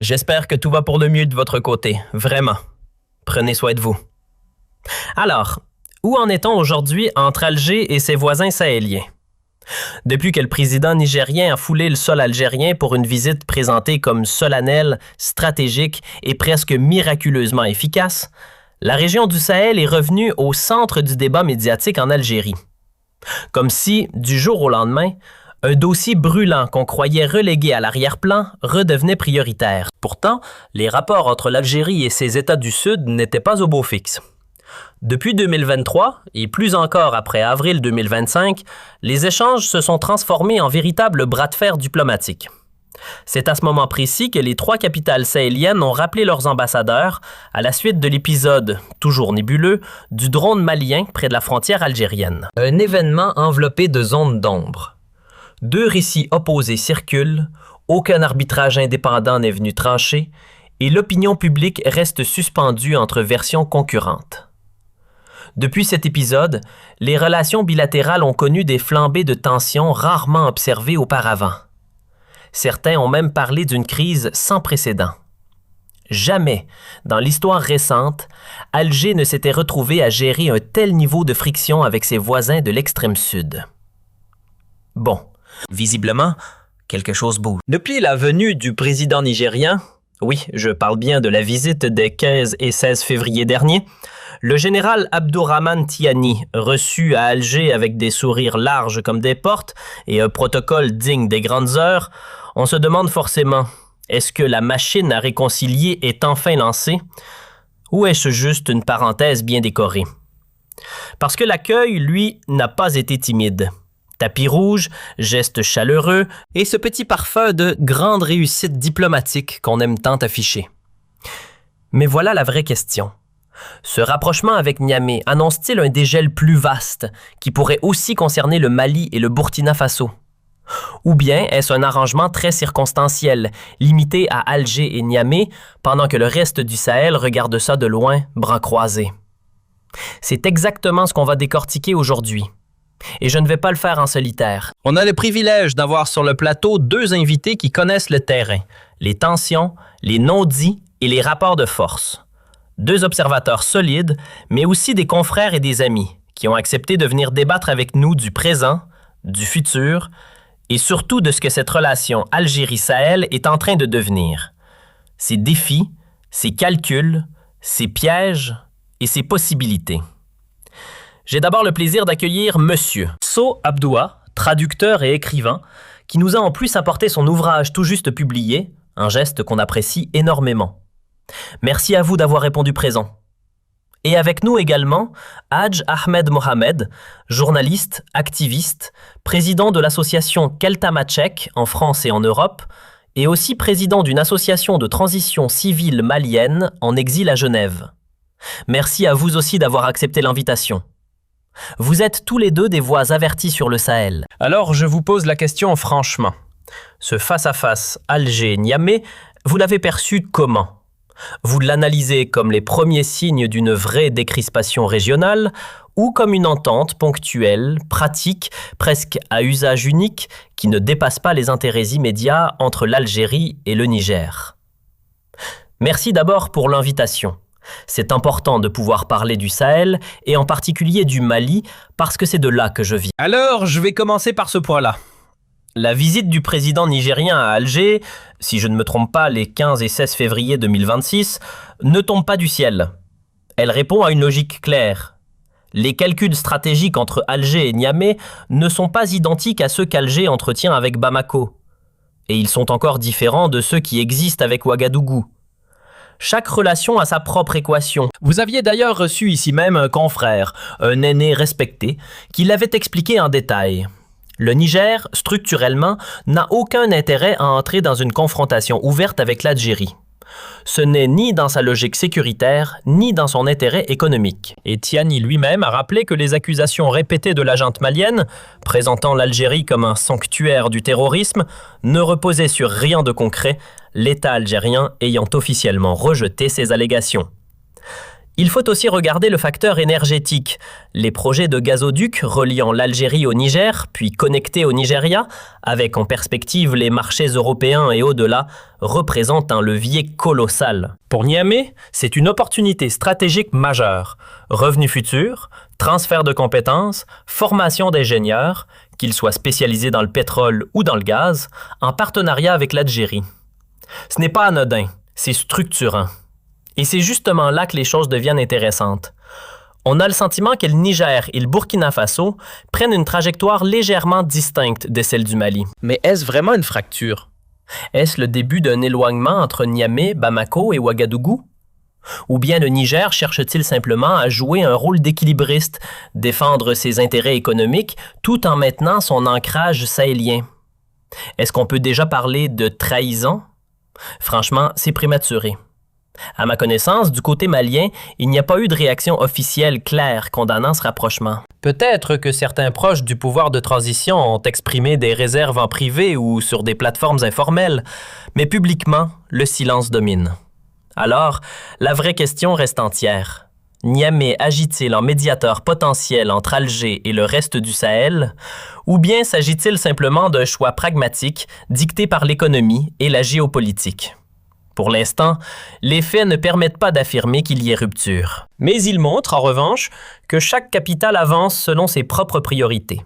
J'espère que tout va pour le mieux de votre côté, vraiment. Prenez soin de vous. Alors, où en est-on aujourd'hui entre Alger et ses voisins sahéliens? Depuis que le président nigérien a foulé le sol algérien pour une visite présentée comme solennelle, stratégique et presque miraculeusement efficace, la région du Sahel est revenue au centre du débat médiatique en Algérie. Comme si, du jour au lendemain, un dossier brûlant qu'on croyait relégué à l'arrière-plan redevenait prioritaire. Pourtant, les rapports entre l'Algérie et ses États du Sud n'étaient pas au beau fixe. Depuis 2023, et plus encore après avril 2025, les échanges se sont transformés en véritables bras de fer diplomatiques. C'est à ce moment précis que les 3 capitales sahéliennes ont rappelé leurs ambassadeurs à la suite de l'épisode, toujours nébuleux, du drone malien près de la frontière algérienne. Un événement enveloppé de zones d'ombre. 2 récits opposés circulent, aucun arbitrage indépendant n'est venu trancher, et l'opinion publique reste suspendue entre versions concurrentes. Depuis cet épisode, les relations bilatérales ont connu des flambées de tensions rarement observées auparavant. Certains ont même parlé d'une crise sans précédent. Jamais, dans l'histoire récente, Alger ne s'était retrouvé à gérer un tel niveau de friction avec ses voisins de l'extrême sud. Bon, visiblement, quelque chose bouge. Depuis la venue du président nigérien, oui, je parle bien de la visite des 15 et 16 février dernier, le général Abdourahmane Tiani, reçu à Alger avec des sourires larges comme des portes et un protocole digne des grandes heures, on se demande forcément, est-ce que la machine à réconcilier est enfin lancée? Ou est-ce juste une parenthèse bien décorée? Parce que l'accueil, lui, n'a pas été timide. Tapis rouge, gestes chaleureux et ce petit parfum de grande réussite diplomatique qu'on aime tant afficher. Mais voilà la vraie question. Ce rapprochement avec Niamey annonce-t-il un dégel plus vaste qui pourrait aussi concerner le Mali et le Burkina Faso? Ou bien est-ce un arrangement très circonstanciel, limité à Alger et Niamey, pendant que le reste du Sahel regarde ça de loin, bras croisés? C'est exactement ce qu'on va décortiquer aujourd'hui. Et je ne vais pas le faire en solitaire. On a le privilège d'avoir sur le plateau 2 invités qui connaissent le terrain, les tensions, les non-dits et les rapports de force. 2 observateurs solides, mais aussi des confrères et des amis qui ont accepté de venir débattre avec nous du présent, du futur et surtout de ce que cette relation Algérie-Sahel est en train de devenir. Ses défis, ses calculs, ses pièges et ses possibilités. J'ai d'abord le plaisir d'accueillir Monsieur So Abdoua, traducteur et écrivain, qui nous a en plus apporté son ouvrage tout juste publié, un geste qu'on apprécie énormément. Merci à vous d'avoir répondu présent. Et avec nous également, Hadj Ahmed Mohamed, journaliste, activiste, président de l'association Keltamachek en France et en Europe, et aussi président d'une association de transition civile malienne en exil à Genève. Merci à vous aussi d'avoir accepté l'invitation. Vous êtes tous les 2 des voix averties sur le Sahel. Alors je vous pose la question franchement. Ce face-à-face Alger-Niamey, vous l'avez perçu comment? Vous l'analysez comme les premiers signes d'une vraie décrispation régionale ou comme une entente ponctuelle, pratique, presque à usage unique, qui ne dépasse pas les intérêts immédiats entre l'Algérie et le Niger? Merci d'abord pour l'invitation. C'est important de pouvoir parler du Sahel et en particulier du Mali parce que c'est de là que je viens. Alors, je vais commencer par ce point-là. La visite du président nigérien à Alger, si je ne me trompe pas les 15 et 16 février 2026, ne tombe pas du ciel. Elle répond à une logique claire. Les calculs stratégiques entre Alger et Niamey ne sont pas identiques à ceux qu'Alger entretient avec Bamako. Et ils sont encore différents de ceux qui existent avec Ouagadougou. Chaque relation a sa propre équation. Vous aviez d'ailleurs reçu ici même un confrère, un aîné respecté, qui l'avait expliqué en détail. Le Niger, structurellement, n'a aucun intérêt à entrer dans une confrontation ouverte avec l'Algérie. Ce n'est ni dans sa logique sécuritaire, ni dans son intérêt économique. Et Tiani lui-même a rappelé que les accusations répétées de la junte malienne, présentant l'Algérie comme un sanctuaire du terrorisme, ne reposaient sur rien de concret, l'État algérien ayant officiellement rejeté ces allégations. Il faut aussi regarder le facteur énergétique. Les projets de gazoduc reliant l'Algérie au Niger, puis connectés au Nigeria, avec en perspective les marchés européens et au-delà, représentent un levier colossal. Pour Niamey, c'est une opportunité stratégique majeure. Revenus futurs, transfert de compétences, formation d'ingénieurs, qu'ils soient spécialisés dans le pétrole ou dans le gaz, en partenariat avec l'Algérie. Ce n'est pas anodin, c'est structurant. Et c'est justement là que les choses deviennent intéressantes. On a le sentiment que le Niger et le Burkina Faso prennent une trajectoire légèrement distincte de celle du Mali. Mais est-ce vraiment une fracture? Est-ce le début d'un éloignement entre Niamey, Bamako et Ouagadougou? Ou bien le Niger cherche-t-il simplement à jouer un rôle d'équilibriste, défendre ses intérêts économiques tout en maintenant son ancrage sahélien? Est-ce qu'on peut déjà parler de trahison? Franchement, c'est prématuré. À ma connaissance, du côté malien, il n'y a pas eu de réaction officielle claire condamnant ce rapprochement. Peut-être que certains proches du pouvoir de transition ont exprimé des réserves en privé ou sur des plateformes informelles, mais publiquement, le silence domine. Alors, la vraie question reste entière. Niamey agit-il en médiateur potentiel entre Alger et le reste du Sahel, ou bien s'agit-il simplement d'un choix pragmatique dicté par l'économie et la géopolitique? Pour l'instant, les faits ne permettent pas d'affirmer qu'il y ait rupture. Mais ils montrent, en revanche, que chaque capitale avance selon ses propres priorités.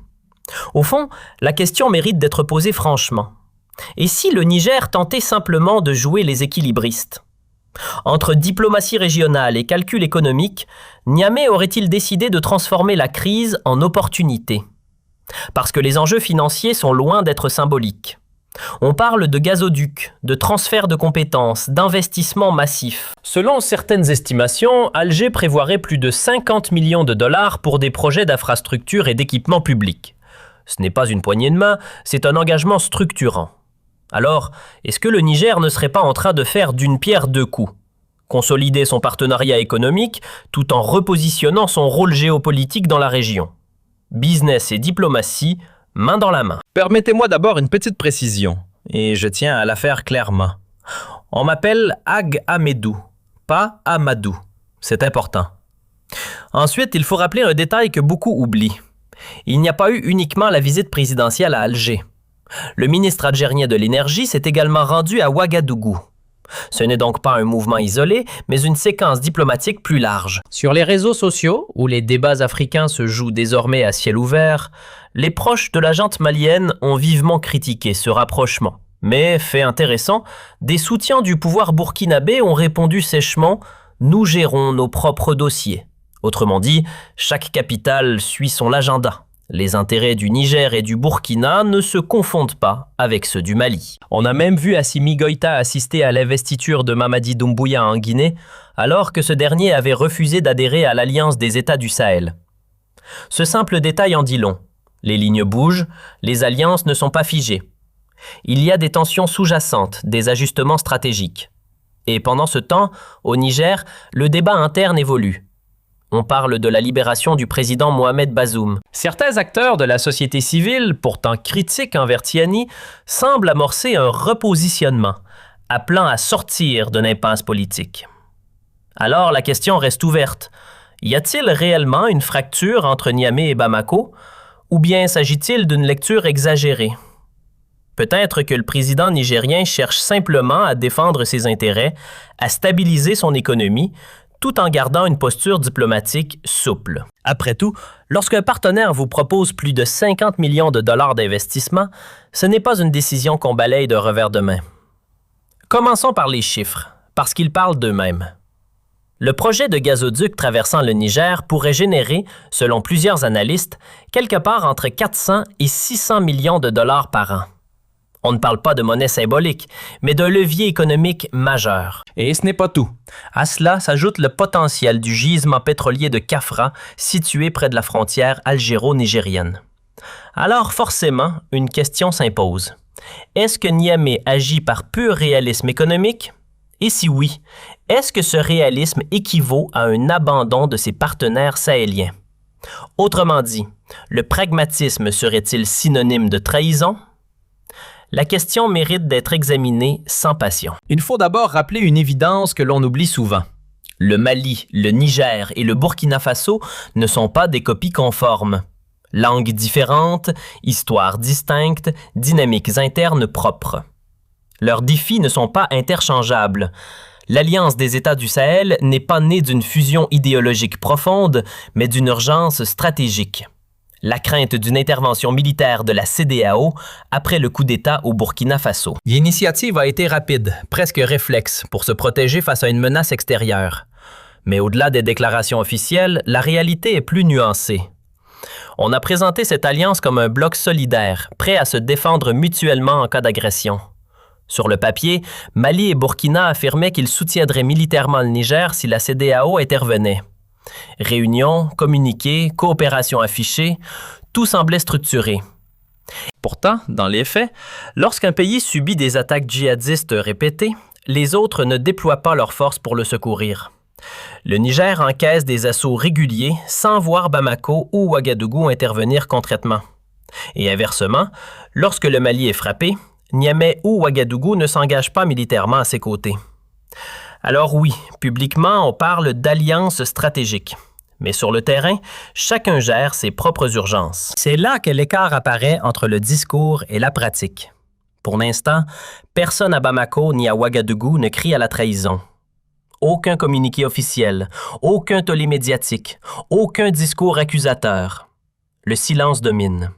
Au fond, la question mérite d'être posée franchement. Et si le Niger tentait simplement de jouer les équilibristes? Entre diplomatie régionale et calcul économique, Niamey aurait-il décidé de transformer la crise en opportunité? Parce que les enjeux financiers sont loin d'être symboliques. On parle de gazoduc, de transfert de compétences, d'investissements massifs. Selon certaines estimations, Alger prévoirait plus de 50 millions de dollars pour des projets d'infrastructures et d'équipements publics. Ce n'est pas une poignée de main, c'est un engagement structurant. Alors, est-ce que le Niger ne serait pas en train de faire d'une pierre deux coups? Consolider son partenariat économique tout en repositionnant son rôle géopolitique dans la région. Business et diplomatie, main dans la main. Permettez-moi d'abord une petite précision, et je tiens à la faire clairement. On m'appelle Ag Amedou, pas Amadou. C'est important. Ensuite, il faut rappeler un détail que beaucoup oublient. Il n'y a pas eu uniquement la visite présidentielle à Alger. Le ministre algérien de l'Énergie s'est également rendu à Ouagadougou. Ce n'est donc pas un mouvement isolé, mais une séquence diplomatique plus large. Sur les réseaux sociaux, où les débats africains se jouent désormais à ciel ouvert, les proches de la junte malienne ont vivement critiqué ce rapprochement. Mais, fait intéressant, des soutiens du pouvoir burkinabé ont répondu sèchement « Nous gérons nos propres dossiers ». Autrement dit, chaque capitale suit son agenda. Les intérêts du Niger et du Burkina ne se confondent pas avec ceux du Mali. On a même vu Assimi Goïta assister à l'investiture de Mamadi Doumbouya en Guinée, alors que ce dernier avait refusé d'adhérer à l'Alliance des États du Sahel. Ce simple détail en dit long. Les lignes bougent, les alliances ne sont pas figées. Il y a des tensions sous-jacentes, des ajustements stratégiques. Et pendant ce temps, au Niger, le débat interne évolue. On parle de la libération du président Mohamed Bazoum. Certains acteurs de la société civile, pourtant critiques envers Tiani, semblent amorcer un repositionnement, appelant à sortir d'une impasse politique. Alors la question reste ouverte. Y a-t-il réellement une fracture entre Niamey et Bamako, ou bien s'agit-il d'une lecture exagérée? Peut-être que le président nigérien cherche simplement à défendre ses intérêts, à stabiliser son économie, tout en gardant une posture diplomatique souple. Après tout, lorsqu'un partenaire vous propose plus de 50 millions de dollars d'investissement, ce n'est pas une décision qu'on balaye d'un revers de main. Commençons par les chiffres, parce qu'ils parlent d'eux-mêmes. Le projet de gazoduc traversant le Niger pourrait générer, selon plusieurs analystes, quelque part entre 400 et 600 millions de dollars par an. On ne parle pas de monnaie symbolique, mais d'un levier économique majeur. Et ce n'est pas tout. À cela s'ajoute le potentiel du gisement pétrolier de Kafra, situé près de la frontière algéro-nigérienne. Alors forcément, une question s'impose. Est-ce que Niamey agit par pur réalisme économique? Et si oui, est-ce que ce réalisme équivaut à un abandon de ses partenaires sahéliens? Autrement dit, le pragmatisme serait-il synonyme de trahison? La question mérite d'être examinée sans passion. Il faut d'abord rappeler une évidence que l'on oublie souvent. Le Mali, le Niger et le Burkina Faso ne sont pas des copies conformes. Langues différentes, histoires distinctes, dynamiques internes propres. Leurs défis ne sont pas interchangeables. L'Alliance des États du Sahel n'est pas née d'une fusion idéologique profonde, mais d'une urgence stratégique. La crainte d'une intervention militaire de la CEDEAO après le coup d'État au Burkina Faso. L'initiative a été rapide, presque réflexe, pour se protéger face à une menace extérieure. Mais au-delà des déclarations officielles, la réalité est plus nuancée. On a présenté cette alliance comme un bloc solidaire, prêt à se défendre mutuellement en cas d'agression. Sur le papier, Mali et Burkina affirmaient qu'ils soutiendraient militairement le Niger si la CEDEAO intervenait. Réunions, communiqués, coopération affichée, tout semblait structuré. Pourtant, dans les faits, lorsqu'un pays subit des attaques djihadistes répétées, les autres ne déploient pas leurs forces pour le secourir. Le Niger encaisse des assauts réguliers sans voir Bamako ou Ouagadougou intervenir concrètement. Et inversement, lorsque le Mali est frappé, Niamey ou Ouagadougou ne s'engagent pas militairement à ses côtés. Alors oui, publiquement, on parle d'alliance stratégique. Mais sur le terrain, chacun gère ses propres urgences. C'est là que l'écart apparaît entre le discours et la pratique. Pour l'instant, personne à Bamako ni à Ouagadougou ne crie à la trahison. Aucun communiqué officiel, aucun tollé médiatique, aucun discours accusateur. Le silence domine.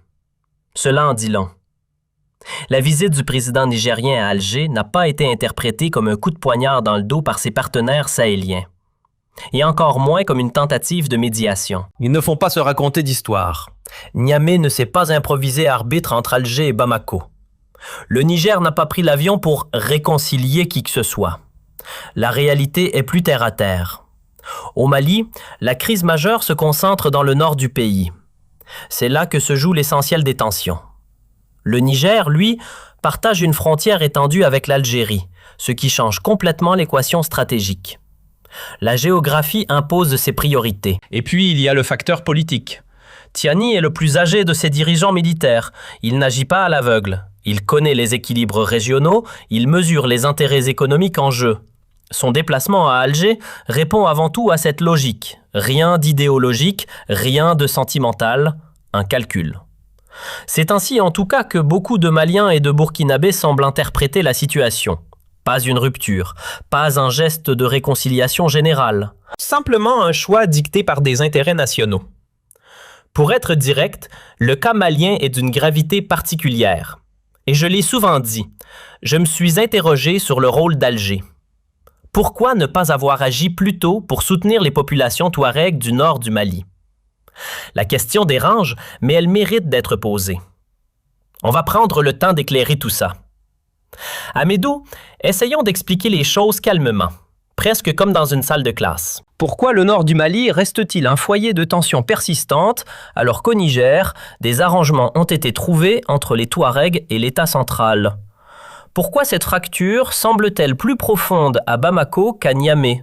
Cela en dit long. La visite du président nigérien à Alger n'a pas été interprétée comme un coup de poignard dans le dos par ses partenaires sahéliens. Et encore moins comme une tentative de médiation. Ils ne font pas se raconter d'histoire. Niamey ne s'est pas improvisé arbitre entre Alger et Bamako. Le Niger n'a pas pris l'avion pour réconcilier qui que ce soit. La réalité est plus terre à terre. Au Mali, la crise majeure se concentre dans le nord du pays. C'est là que se joue l'essentiel des tensions. Le Niger, lui, partage une frontière étendue avec l'Algérie, ce qui change complètement l'équation stratégique. La géographie impose ses priorités. Et puis, il y a le facteur politique. Tiani est le plus âgé de ses dirigeants militaires. Il n'agit pas à l'aveugle. Il connaît les équilibres régionaux, il mesure les intérêts économiques en jeu. Son déplacement à Alger répond avant tout à cette logique. Rien d'idéologique, rien de sentimental, un calcul. C'est ainsi en tout cas que beaucoup de Maliens et de Burkinabés semblent interpréter la situation. Pas une rupture, pas un geste de réconciliation générale. Simplement un choix dicté par des intérêts nationaux. Pour être direct, le cas malien est d'une gravité particulière. Et je l'ai souvent dit, je me suis interrogé sur le rôle d'Alger. Pourquoi ne pas avoir agi plus tôt pour soutenir les populations touaregs du nord du Mali? La question dérange, mais elle mérite d'être posée. On va prendre le temps d'éclairer tout ça. Amédou, essayons d'expliquer les choses calmement, presque comme dans une salle de classe. Pourquoi le nord du Mali reste-t-il un foyer de tensions persistantes alors qu'au Niger, des arrangements ont été trouvés entre les Touaregs et l'État central? Pourquoi cette fracture semble-t-elle plus profonde à Bamako qu'à Niamey?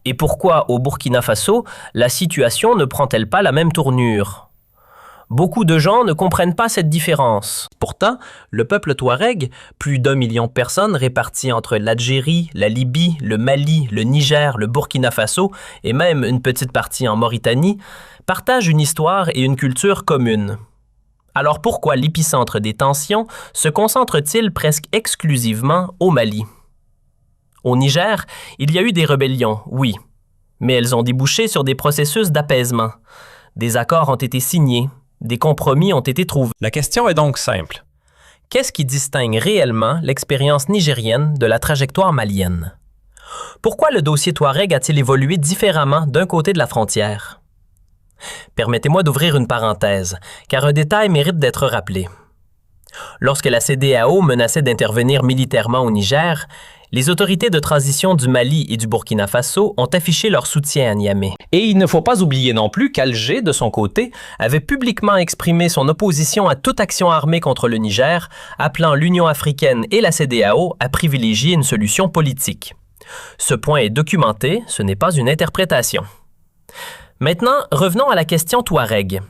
Et pourquoi, au Burkina Faso, la situation ne prend-elle pas la même tournure? Beaucoup de gens ne comprennent pas cette différence. Pourtant, le peuple touareg, plus d'1 million de personnes réparties entre l'Algérie, la Libye, le Mali, le Niger, le Burkina Faso et même une petite partie en Mauritanie, partagent une histoire et une culture communes. Alors pourquoi l'épicentre des tensions se concentre-t-il presque exclusivement au Mali? Au Niger, il y a eu des rébellions, oui, mais elles ont débouché sur des processus d'apaisement. Des accords ont été signés, des compromis ont été trouvés. La question est donc simple. Qu'est-ce qui distingue réellement l'expérience nigérienne de la trajectoire malienne? Pourquoi le dossier Touareg a-t-il évolué différemment d'un côté de la frontière? Permettez-moi d'ouvrir une parenthèse, car un détail mérite d'être rappelé. Lorsque la CEDEAO menaçait d'intervenir militairement au Niger, les autorités de transition du Mali et du Burkina Faso ont affiché leur soutien à Niamey. Et il ne faut pas oublier non plus qu'Alger, de son côté, avait publiquement exprimé son opposition à toute action armée contre le Niger, appelant l'Union africaine et la CEDEAO à privilégier une solution politique. Ce point est documenté, ce n'est pas une interprétation. Maintenant, revenons à la question Touareg.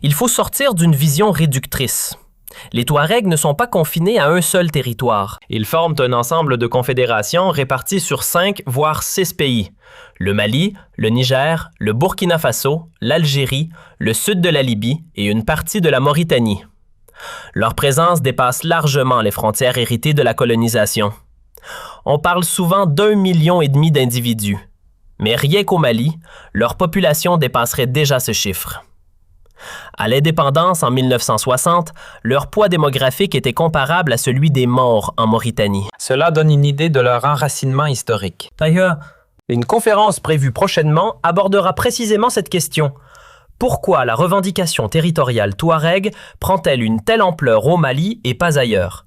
Il faut sortir d'une vision réductrice. Les Touaregs ne sont pas confinés à un seul territoire. Ils forment un ensemble de confédérations réparties sur 5 voire 6 pays. Le Mali, le Niger, le Burkina Faso, l'Algérie, le sud de la Libye et une partie de la Mauritanie. Leur présence dépasse largement les frontières héritées de la colonisation. On parle souvent d'1,5 million d'individus. Mais rien qu'au Mali, leur population dépasserait déjà ce chiffre. À l'indépendance en 1960, leur poids démographique était comparable à celui des Maures en Mauritanie. Cela donne une idée de leur enracinement historique. D'ailleurs, une conférence prévue prochainement abordera précisément cette question. Pourquoi la revendication territoriale touareg prend-elle une telle ampleur au Mali et pas ailleurs?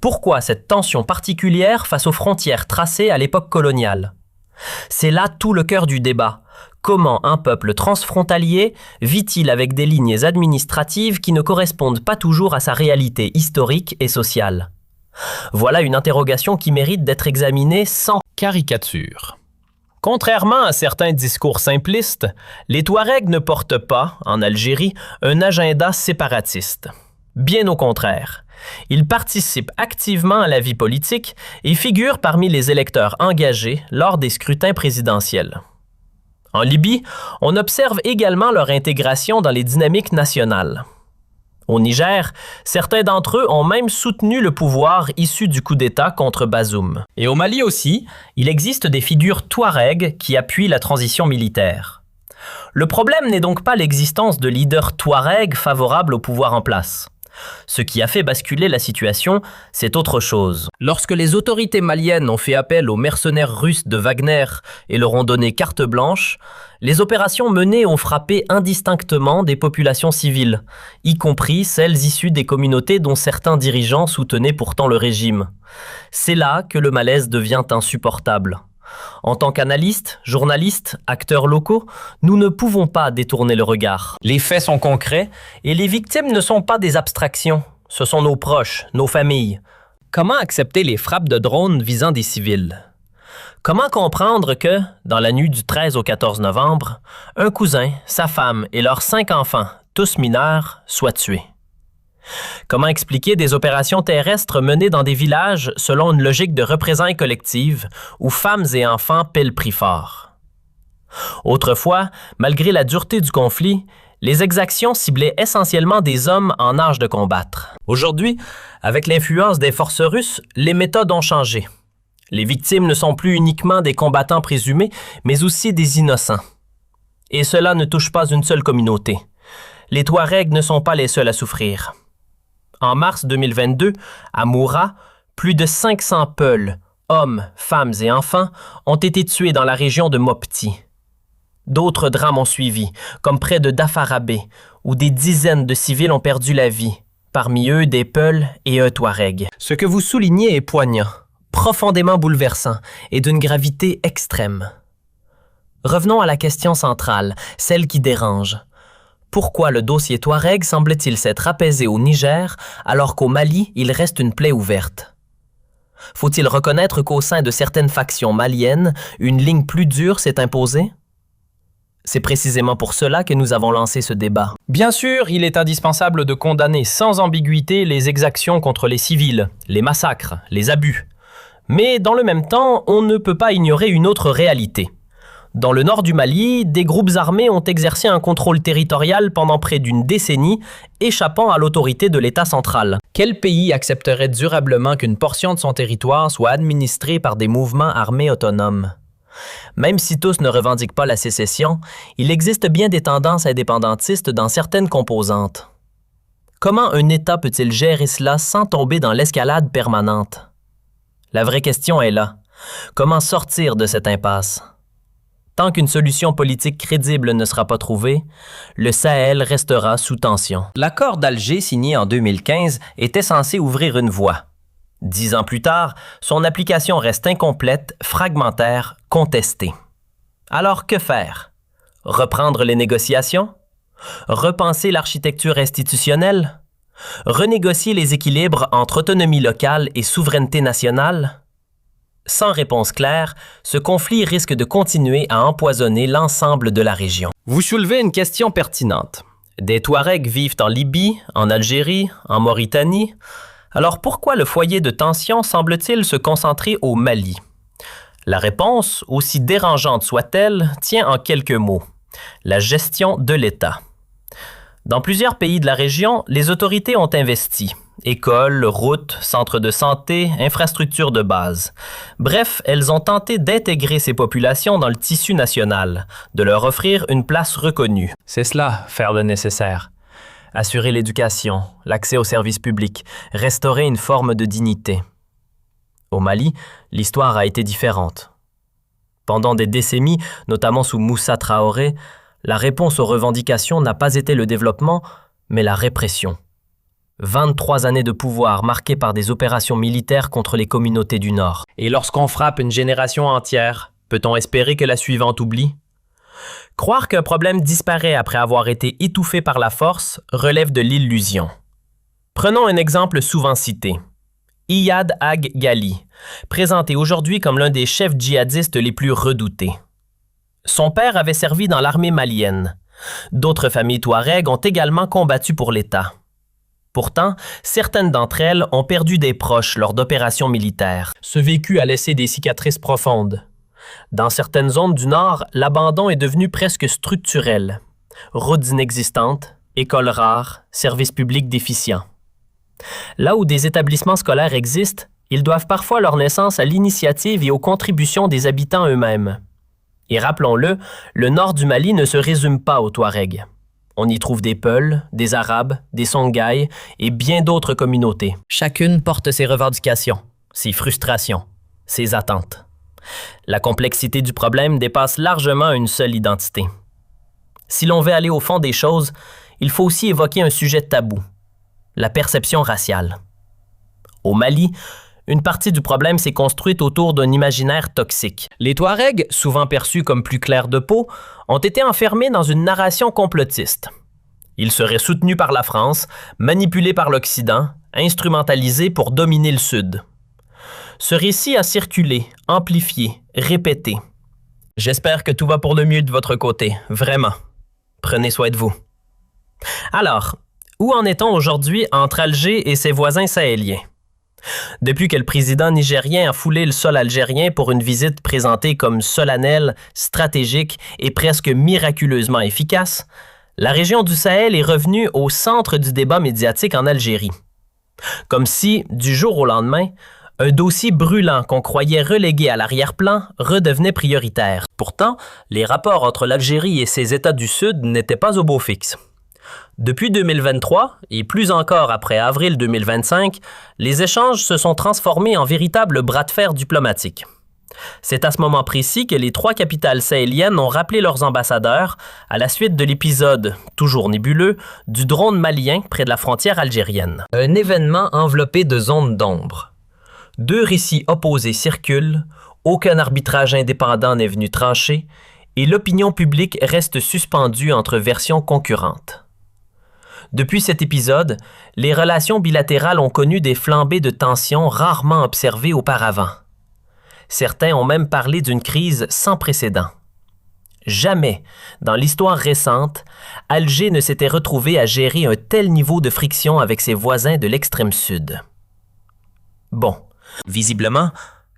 Pourquoi cette tension particulière face aux frontières tracées à l'époque coloniale? C'est là tout le cœur du débat. Comment un peuple transfrontalier vit-il avec des lignes administratives qui ne correspondent pas toujours à sa réalité historique et sociale? Voilà une interrogation qui mérite d'être examinée sans caricature. Contrairement à certains discours simplistes, les Touaregs ne portent pas, en Algérie, un agenda séparatiste. Bien au contraire. Ils participent activement à la vie politique et figurent parmi les électeurs engagés lors des scrutins présidentiels. En Libye, on observe également leur intégration dans les dynamiques nationales. Au Niger, certains d'entre eux ont même soutenu le pouvoir issu du coup d'État contre Bazoum. Et au Mali aussi, il existe des figures touaregs qui appuient la transition militaire. Le problème n'est donc pas l'existence de leaders touaregs favorables au pouvoir en place. Ce qui a fait basculer la situation, c'est autre chose. Lorsque les autorités maliennes ont fait appel aux mercenaires russes de Wagner et leur ont donné carte blanche, les opérations menées ont frappé indistinctement des populations civiles, y compris celles issues des communautés dont certains dirigeants soutenaient pourtant le régime. C'est là que le malaise devient insupportable. En tant qu'analystes, journalistes, acteurs locaux, nous ne pouvons pas détourner le regard. Les faits sont concrets et les victimes ne sont pas des abstractions. Ce sont nos proches, nos familles. Comment accepter les frappes de drones visant des civils? Comment comprendre que, dans la nuit du 13 au 14 novembre, un cousin, sa femme et leurs 5 enfants, tous mineurs, soient tués? Comment expliquer des opérations terrestres menées dans des villages selon une logique de représailles collectives où femmes et enfants paient le prix fort? Autrefois, malgré la dureté du conflit, les exactions ciblaient essentiellement des hommes en âge de combattre. Aujourd'hui, avec l'influence des forces russes, les méthodes ont changé. Les victimes ne sont plus uniquement des combattants présumés, mais aussi des innocents. Et cela ne touche pas une seule communauté. Les Touaregs ne sont pas les seuls à souffrir. En mars 2022, à Moura, plus de 500 Peuls, hommes, femmes et enfants, ont été tués dans la région de Mopti. D'autres drames ont suivi, comme près de Dafarabé, où des dizaines de civils ont perdu la vie, parmi eux des Peuls et un Touareg. Ce que vous soulignez est poignant, profondément bouleversant et d'une gravité extrême. Revenons à la question centrale, celle qui dérange. Pourquoi le dossier Touareg semble-t-il s'être apaisé au Niger alors qu'au Mali, il reste une plaie ouverte? Faut-il reconnaître qu'au sein de certaines factions maliennes, une ligne plus dure s'est imposée? C'est précisément pour cela que nous avons lancé ce débat. Bien sûr, il est indispensable de condamner sans ambiguïté les exactions contre les civils, les massacres, les abus. Mais dans le même temps, on ne peut pas ignorer une autre réalité. Dans le nord du Mali, des groupes armés ont exercé un contrôle territorial pendant près d'une décennie, échappant à l'autorité de l'État central. Quel pays accepterait durablement qu'une portion de son territoire soit administrée par des mouvements armés autonomes? Même si tous ne revendiquent pas la sécession, il existe bien des tendances indépendantistes dans certaines composantes. Comment un État peut-il gérer cela sans tomber dans l'escalade permanente? La vraie question est là. Comment sortir de cette impasse? Tant qu'une solution politique crédible ne sera pas trouvée, le Sahel restera sous tension. L'accord d'Alger signé en 2015 était censé ouvrir une voie. 10 ans plus tard, son application reste incomplète, fragmentaire, contestée. Alors que faire? Reprendre les négociations? Repenser l'architecture institutionnelle? Renégocier les équilibres entre autonomie locale et souveraineté nationale? Sans réponse claire, ce conflit risque de continuer à empoisonner l'ensemble de la région. Vous soulevez une question pertinente. Des Touaregs vivent en Libye, en Algérie, en Mauritanie. Alors pourquoi le foyer de tension semble-t-il se concentrer au Mali? La réponse, aussi dérangeante soit-elle, tient en quelques mots: la gestion de l'État. Dans plusieurs pays de la région, les autorités ont investi. Écoles, routes, centres de santé, infrastructures de base. Bref, elles ont tenté d'intégrer ces populations dans le tissu national, de leur offrir une place reconnue. C'est cela, faire le nécessaire. Assurer l'éducation, l'accès aux services publics, restaurer une forme de dignité. Au Mali, l'histoire a été différente. Pendant des décennies, notamment sous Moussa Traoré, la réponse aux revendications n'a pas été le développement, mais la répression. 23 années de pouvoir marquées par des opérations militaires contre les communautés du Nord. Et lorsqu'on frappe une génération entière, peut-on espérer que la suivante oublie? Croire qu'un problème disparaît après avoir été étouffé par la force relève de l'illusion. Prenons un exemple souvent cité. Iyad Ag Ghali, présenté aujourd'hui comme l'un des chefs djihadistes les plus redoutés. Son père avait servi dans l'armée malienne. D'autres familles touaregs ont également combattu pour l'État. Pourtant, certaines d'entre elles ont perdu des proches lors d'opérations militaires. Ce vécu a laissé des cicatrices profondes. Dans certaines zones du Nord, l'abandon est devenu presque structurel. Routes inexistantes, écoles rares, services publics déficients. Là où des établissements scolaires existent, ils doivent parfois leur naissance à l'initiative et aux contributions des habitants eux-mêmes. Et rappelons-le, le nord du Mali ne se résume pas aux Touaregs. On y trouve des Peuls, des Arabes, des Songhai et bien d'autres communautés. Chacune porte ses revendications, ses frustrations, ses attentes. La complexité du problème dépasse largement une seule identité. Si l'on veut aller au fond des choses, il faut aussi évoquer un sujet tabou, la perception raciale. Au Mali, une partie du problème s'est construite autour d'un imaginaire toxique. Les Touaregs, souvent perçus comme plus clairs de peau, ont été enfermés dans une narration complotiste. Ils seraient soutenus par la France, manipulés par l'Occident, instrumentalisés pour dominer le Sud. Ce récit a circulé, amplifié, répété. J'espère que tout va pour le mieux de votre côté, vraiment. Prenez soin de vous. Alors, où en est-on aujourd'hui entre Alger et ses voisins sahéliens? Depuis que le président nigérien a foulé le sol algérien pour une visite présentée comme solennelle, stratégique et presque miraculeusement efficace, la région du Sahel est revenue au centre du débat médiatique en Algérie. Comme si, du jour au lendemain, un dossier brûlant qu'on croyait relégué à l'arrière-plan redevenait prioritaire. Pourtant, les rapports entre l'Algérie et ses États du Sud n'étaient pas au beau fixe. Depuis 2023, et plus encore après avril 2025, les échanges se sont transformés en véritables bras de fer diplomatiques. C'est à ce moment précis que les 3 capitales sahéliennes ont rappelé leurs ambassadeurs à la suite de l'épisode, toujours nébuleux, du drone malien près de la frontière algérienne. Un événement enveloppé de zones d'ombre. 2 récits opposés circulent, aucun arbitrage indépendant n'est venu trancher, et l'opinion publique reste suspendue entre versions concurrentes. Depuis cet épisode, les relations bilatérales ont connu des flambées de tensions rarement observées auparavant. Certains ont même parlé d'une crise sans précédent. Jamais, dans l'histoire récente, Alger ne s'était retrouvé à gérer un tel niveau de friction avec ses voisins de l'extrême sud. Bon, visiblement,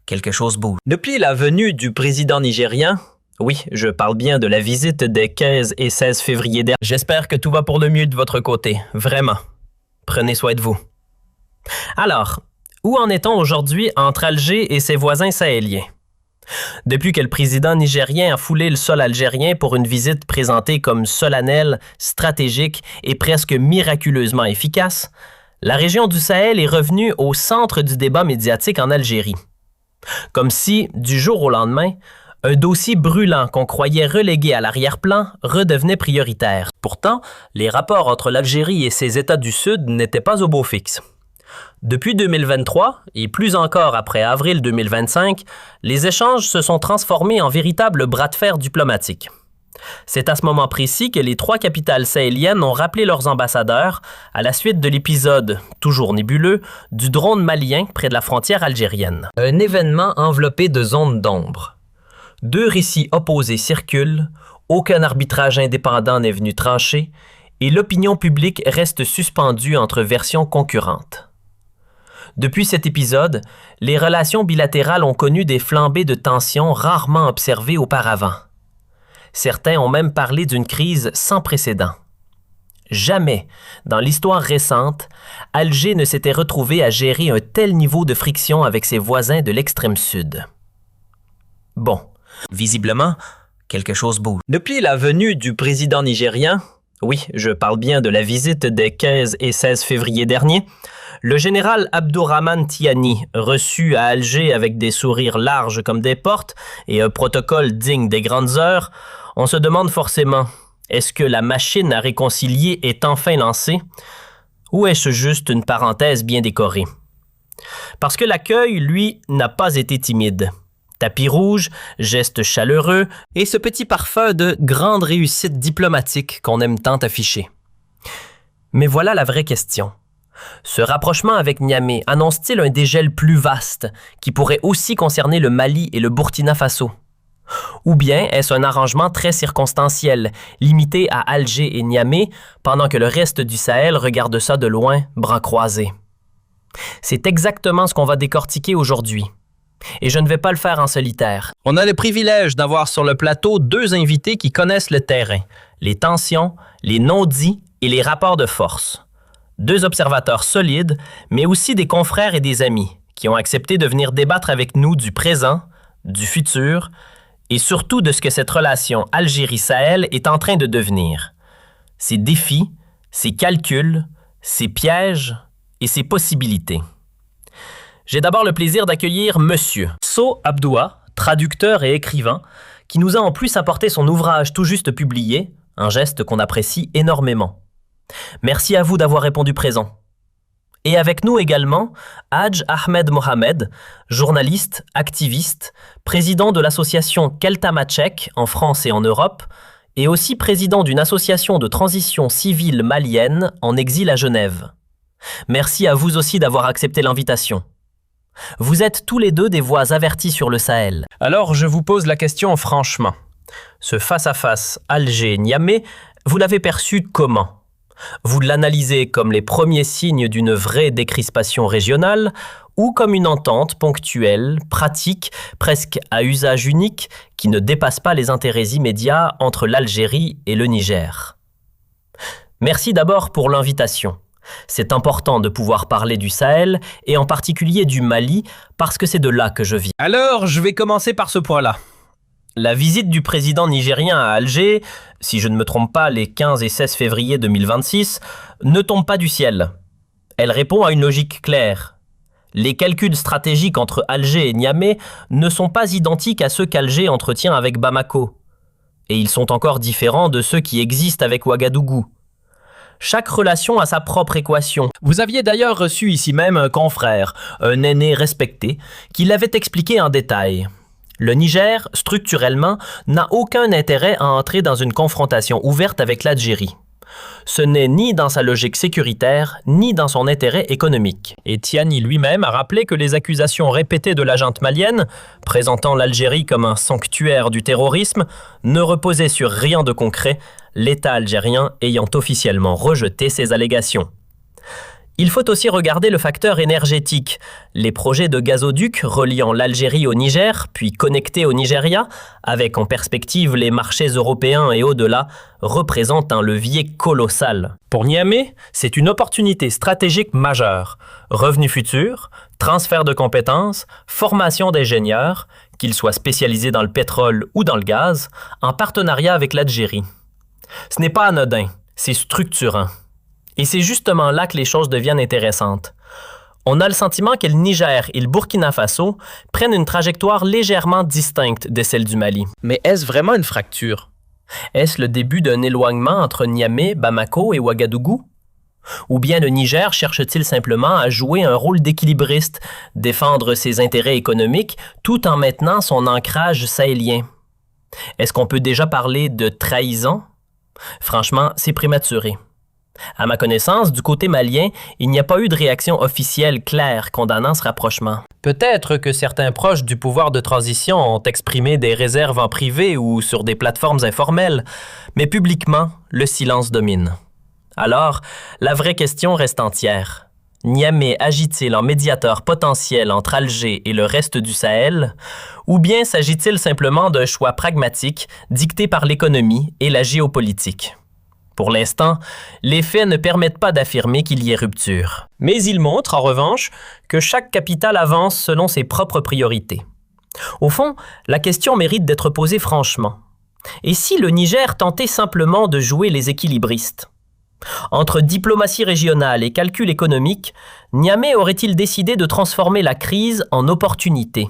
quelque chose bouge. Depuis la venue du président nigérien, oui, je parle bien de la visite des 15 et 16 février dernier. J'espère que tout va pour le mieux de votre côté, vraiment. Prenez soin de vous. Alors, où en est-on aujourd'hui entre Alger et ses voisins sahéliens? Depuis que le président nigérien a foulé le sol algérien pour une visite présentée comme solennelle, stratégique et presque miraculeusement efficace, la région du Sahel est revenue au centre du débat médiatique en Algérie. Comme si, du jour au lendemain, un dossier brûlant qu'on croyait relégué à l'arrière-plan redevenait prioritaire. Pourtant, les rapports entre l'Algérie et ses États du Sud n'étaient pas au beau fixe. Depuis 2023, et plus encore après avril 2025, les échanges se sont transformés en véritables bras de fer diplomatiques. C'est à ce moment précis que les 3 capitales sahéliennes ont rappelé leurs ambassadeurs à la suite de l'épisode, toujours nébuleux, du drone malien près de la frontière algérienne. Un événement enveloppé de zones d'ombre. 2 récits opposés circulent, aucun arbitrage indépendant n'est venu trancher, et l'opinion publique reste suspendue entre versions concurrentes. Depuis cet épisode, les relations bilatérales ont connu des flambées de tensions rarement observées auparavant. Certains ont même parlé d'une crise sans précédent. Jamais, dans l'histoire récente, Alger ne s'était retrouvé à gérer un tel niveau de friction avec ses voisins de l'extrême sud. Bon, visiblement, quelque chose bouge. Depuis la venue du président nigérien, oui, je parle bien de la visite des 15 et 16 février dernier, le général Abdourahmane Tiani, reçu à Alger avec des sourires larges comme des portes et un protocole digne des grandes heures, on se demande forcément, est-ce que la machine à réconcilier est enfin lancée? Ou est-ce juste une parenthèse bien décorée? Parce que l'accueil, lui, n'a pas été timide. Tapis rouge, gestes chaleureux et ce petit parfum de grande réussite diplomatique qu'on aime tant afficher. Mais voilà la vraie question. Ce rapprochement avec Niamey annonce-t-il un dégel plus vaste qui pourrait aussi concerner le Mali et le Burkina Faso? Ou bien est-ce un arrangement très circonstanciel, limité à Alger et Niamey, pendant que le reste du Sahel regarde ça de loin, bras croisés? C'est exactement ce qu'on va décortiquer aujourd'hui. Et je ne vais pas le faire en solitaire. On a le privilège d'avoir sur le plateau deux invités qui connaissent le terrain, les tensions, les non-dits et les rapports de force. Deux observateurs solides, mais aussi des confrères et des amis qui ont accepté de venir débattre avec nous du présent, du futur et surtout de ce que cette relation Algérie-Sahel est en train de devenir. Ses défis, ses calculs, ses pièges et ses possibilités. J'ai d'abord le plaisir d'accueillir Monsieur So Abdoua, traducteur et écrivain, qui nous a en plus apporté son ouvrage tout juste publié, un geste qu'on apprécie énormément. Merci à vous d'avoir répondu présent. Et avec nous également, Hadj Ahmed Mohamed, journaliste, activiste, président de l'association Keltamachek en France et en Europe, et aussi président d'une association de transition civile malienne en exil à Genève. Merci à vous aussi d'avoir accepté l'invitation. Vous êtes tous les deux des voix averties sur le Sahel. Alors je vous pose la question franchement. Ce face-à-face Alger-Niamey, vous l'avez perçu comment? Vous l'analysez comme les premiers signes d'une vraie décrispation régionale ou comme une entente ponctuelle, pratique, presque à usage unique, qui ne dépasse pas les intérêts immédiats entre l'Algérie et le Niger? Merci d'abord pour l'invitation. C'est important de pouvoir parler du Sahel et en particulier du Mali parce que c'est de là que je viens. Alors, je vais commencer par ce point-là. La visite du président nigérien à Alger, si je ne me trompe pas les 15 et 16 février 2026, ne tombe pas du ciel. Elle répond à une logique claire. Les calculs stratégiques entre Alger et Niamey ne sont pas identiques à ceux qu'Alger entretient avec Bamako. Et ils sont encore différents de ceux qui existent avec Ouagadougou. Chaque relation a sa propre équation. Vous aviez d'ailleurs reçu ici même un confrère, un aîné respecté, qui l'avait expliqué en détail. Le Niger, structurellement, n'a aucun intérêt à entrer dans une confrontation ouverte avec l'Algérie. Ce n'est ni dans sa logique sécuritaire, ni dans son intérêt économique. Et Tiani lui-même a rappelé que les accusations répétées de la junte malienne, présentant l'Algérie comme un sanctuaire du terrorisme, ne reposaient sur rien de concret, l'État algérien ayant officiellement rejeté ces allégations. Il faut aussi regarder le facteur énergétique. Les projets de gazoduc reliant l'Algérie au Niger, puis connectés au Nigeria, avec en perspective les marchés européens et au-delà, représentent un levier colossal. Pour Niamey, c'est une opportunité stratégique majeure. Revenus futurs, transfert de compétences, formation d'ingénieurs, qu'ils soient spécialisés dans le pétrole ou dans le gaz, en partenariat avec l'Algérie. Ce n'est pas anodin, c'est structurant. Et c'est justement là que les choses deviennent intéressantes. On a le sentiment que le Niger et le Burkina Faso prennent une trajectoire légèrement distincte de celle du Mali. Mais est-ce vraiment une fracture? Est-ce le début d'un éloignement entre Niamey, Bamako et Ouagadougou? Ou bien le Niger cherche-t-il simplement à jouer un rôle d'équilibriste, défendre ses intérêts économiques tout en maintenant son ancrage sahélien? Est-ce qu'on peut déjà parler de trahison? Franchement, c'est prématuré. À ma connaissance, du côté malien, il n'y a pas eu de réaction officielle claire condamnant ce rapprochement. Peut-être que certains proches du pouvoir de transition ont exprimé des réserves en privé ou sur des plateformes informelles, mais publiquement, le silence domine. Alors, la vraie question reste entière. Niamey agit-il en médiateur potentiel entre Alger et le reste du Sahel, ou bien s'agit-il simplement d'un choix pragmatique dicté par l'économie et la géopolitique? Pour l'instant, les faits ne permettent pas d'affirmer qu'il y ait rupture. Mais ils montrent, en revanche, que chaque capitale avance selon ses propres priorités. Au fond, la question mérite d'être posée franchement. Et si le Niger tentait simplement de jouer les équilibristes? Entre diplomatie régionale et calcul économique, Niamey aurait-il décidé de transformer la crise en opportunité?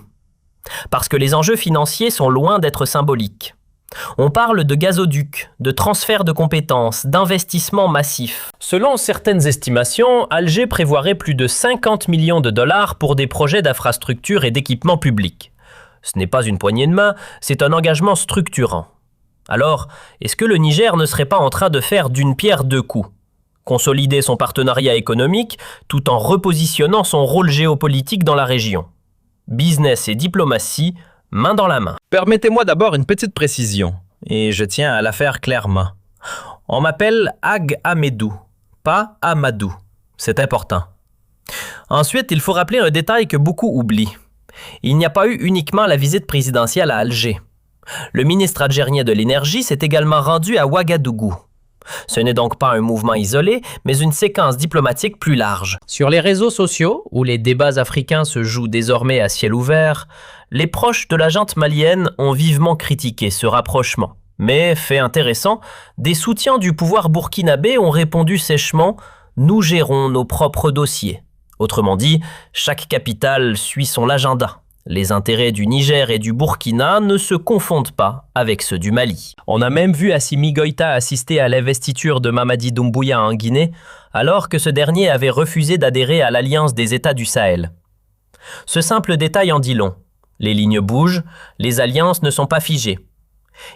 Parce que les enjeux financiers sont loin d'être symboliques. On parle de gazoducs, de transfert de compétences, d'investissements massifs. Selon certaines estimations, Alger prévoirait plus de 50 millions de dollars pour des projets d'infrastructures et d'équipements publics. Ce n'est pas une poignée de main, c'est un engagement structurant. Alors, est-ce que le Niger ne serait pas en train de faire d'une pierre deux coups? Consolider son partenariat économique tout en repositionnant son rôle géopolitique dans la région. Business et diplomatie, main dans la main. Permettez-moi d'abord une petite précision, et je tiens à la faire clairement. On m'appelle Ag Ahmedou, pas Amadou. C'est important. Ensuite, il faut rappeler un détail que beaucoup oublient. Il n'y a pas eu uniquement la visite présidentielle à Alger. Le ministre algérien de l'Énergie s'est également rendu à Ouagadougou. Ce n'est donc pas un mouvement isolé, mais une séquence diplomatique plus large. Sur les réseaux sociaux, où les débats africains se jouent désormais à ciel ouvert, les proches de la junte malienne ont vivement critiqué ce rapprochement. Mais, fait intéressant, des soutiens du pouvoir burkinabé ont répondu sèchement « Nous gérons nos propres dossiers ». Autrement dit, chaque capitale suit son agenda. Les intérêts du Niger et du Burkina ne se confondent pas avec ceux du Mali. On a même vu Assimi Goïta assister à l'investiture de Mamadi Doumbouya en Guinée, alors que ce dernier avait refusé d'adhérer à l'Alliance des États du Sahel. Ce simple détail en dit long. Les lignes bougent, les alliances ne sont pas figées.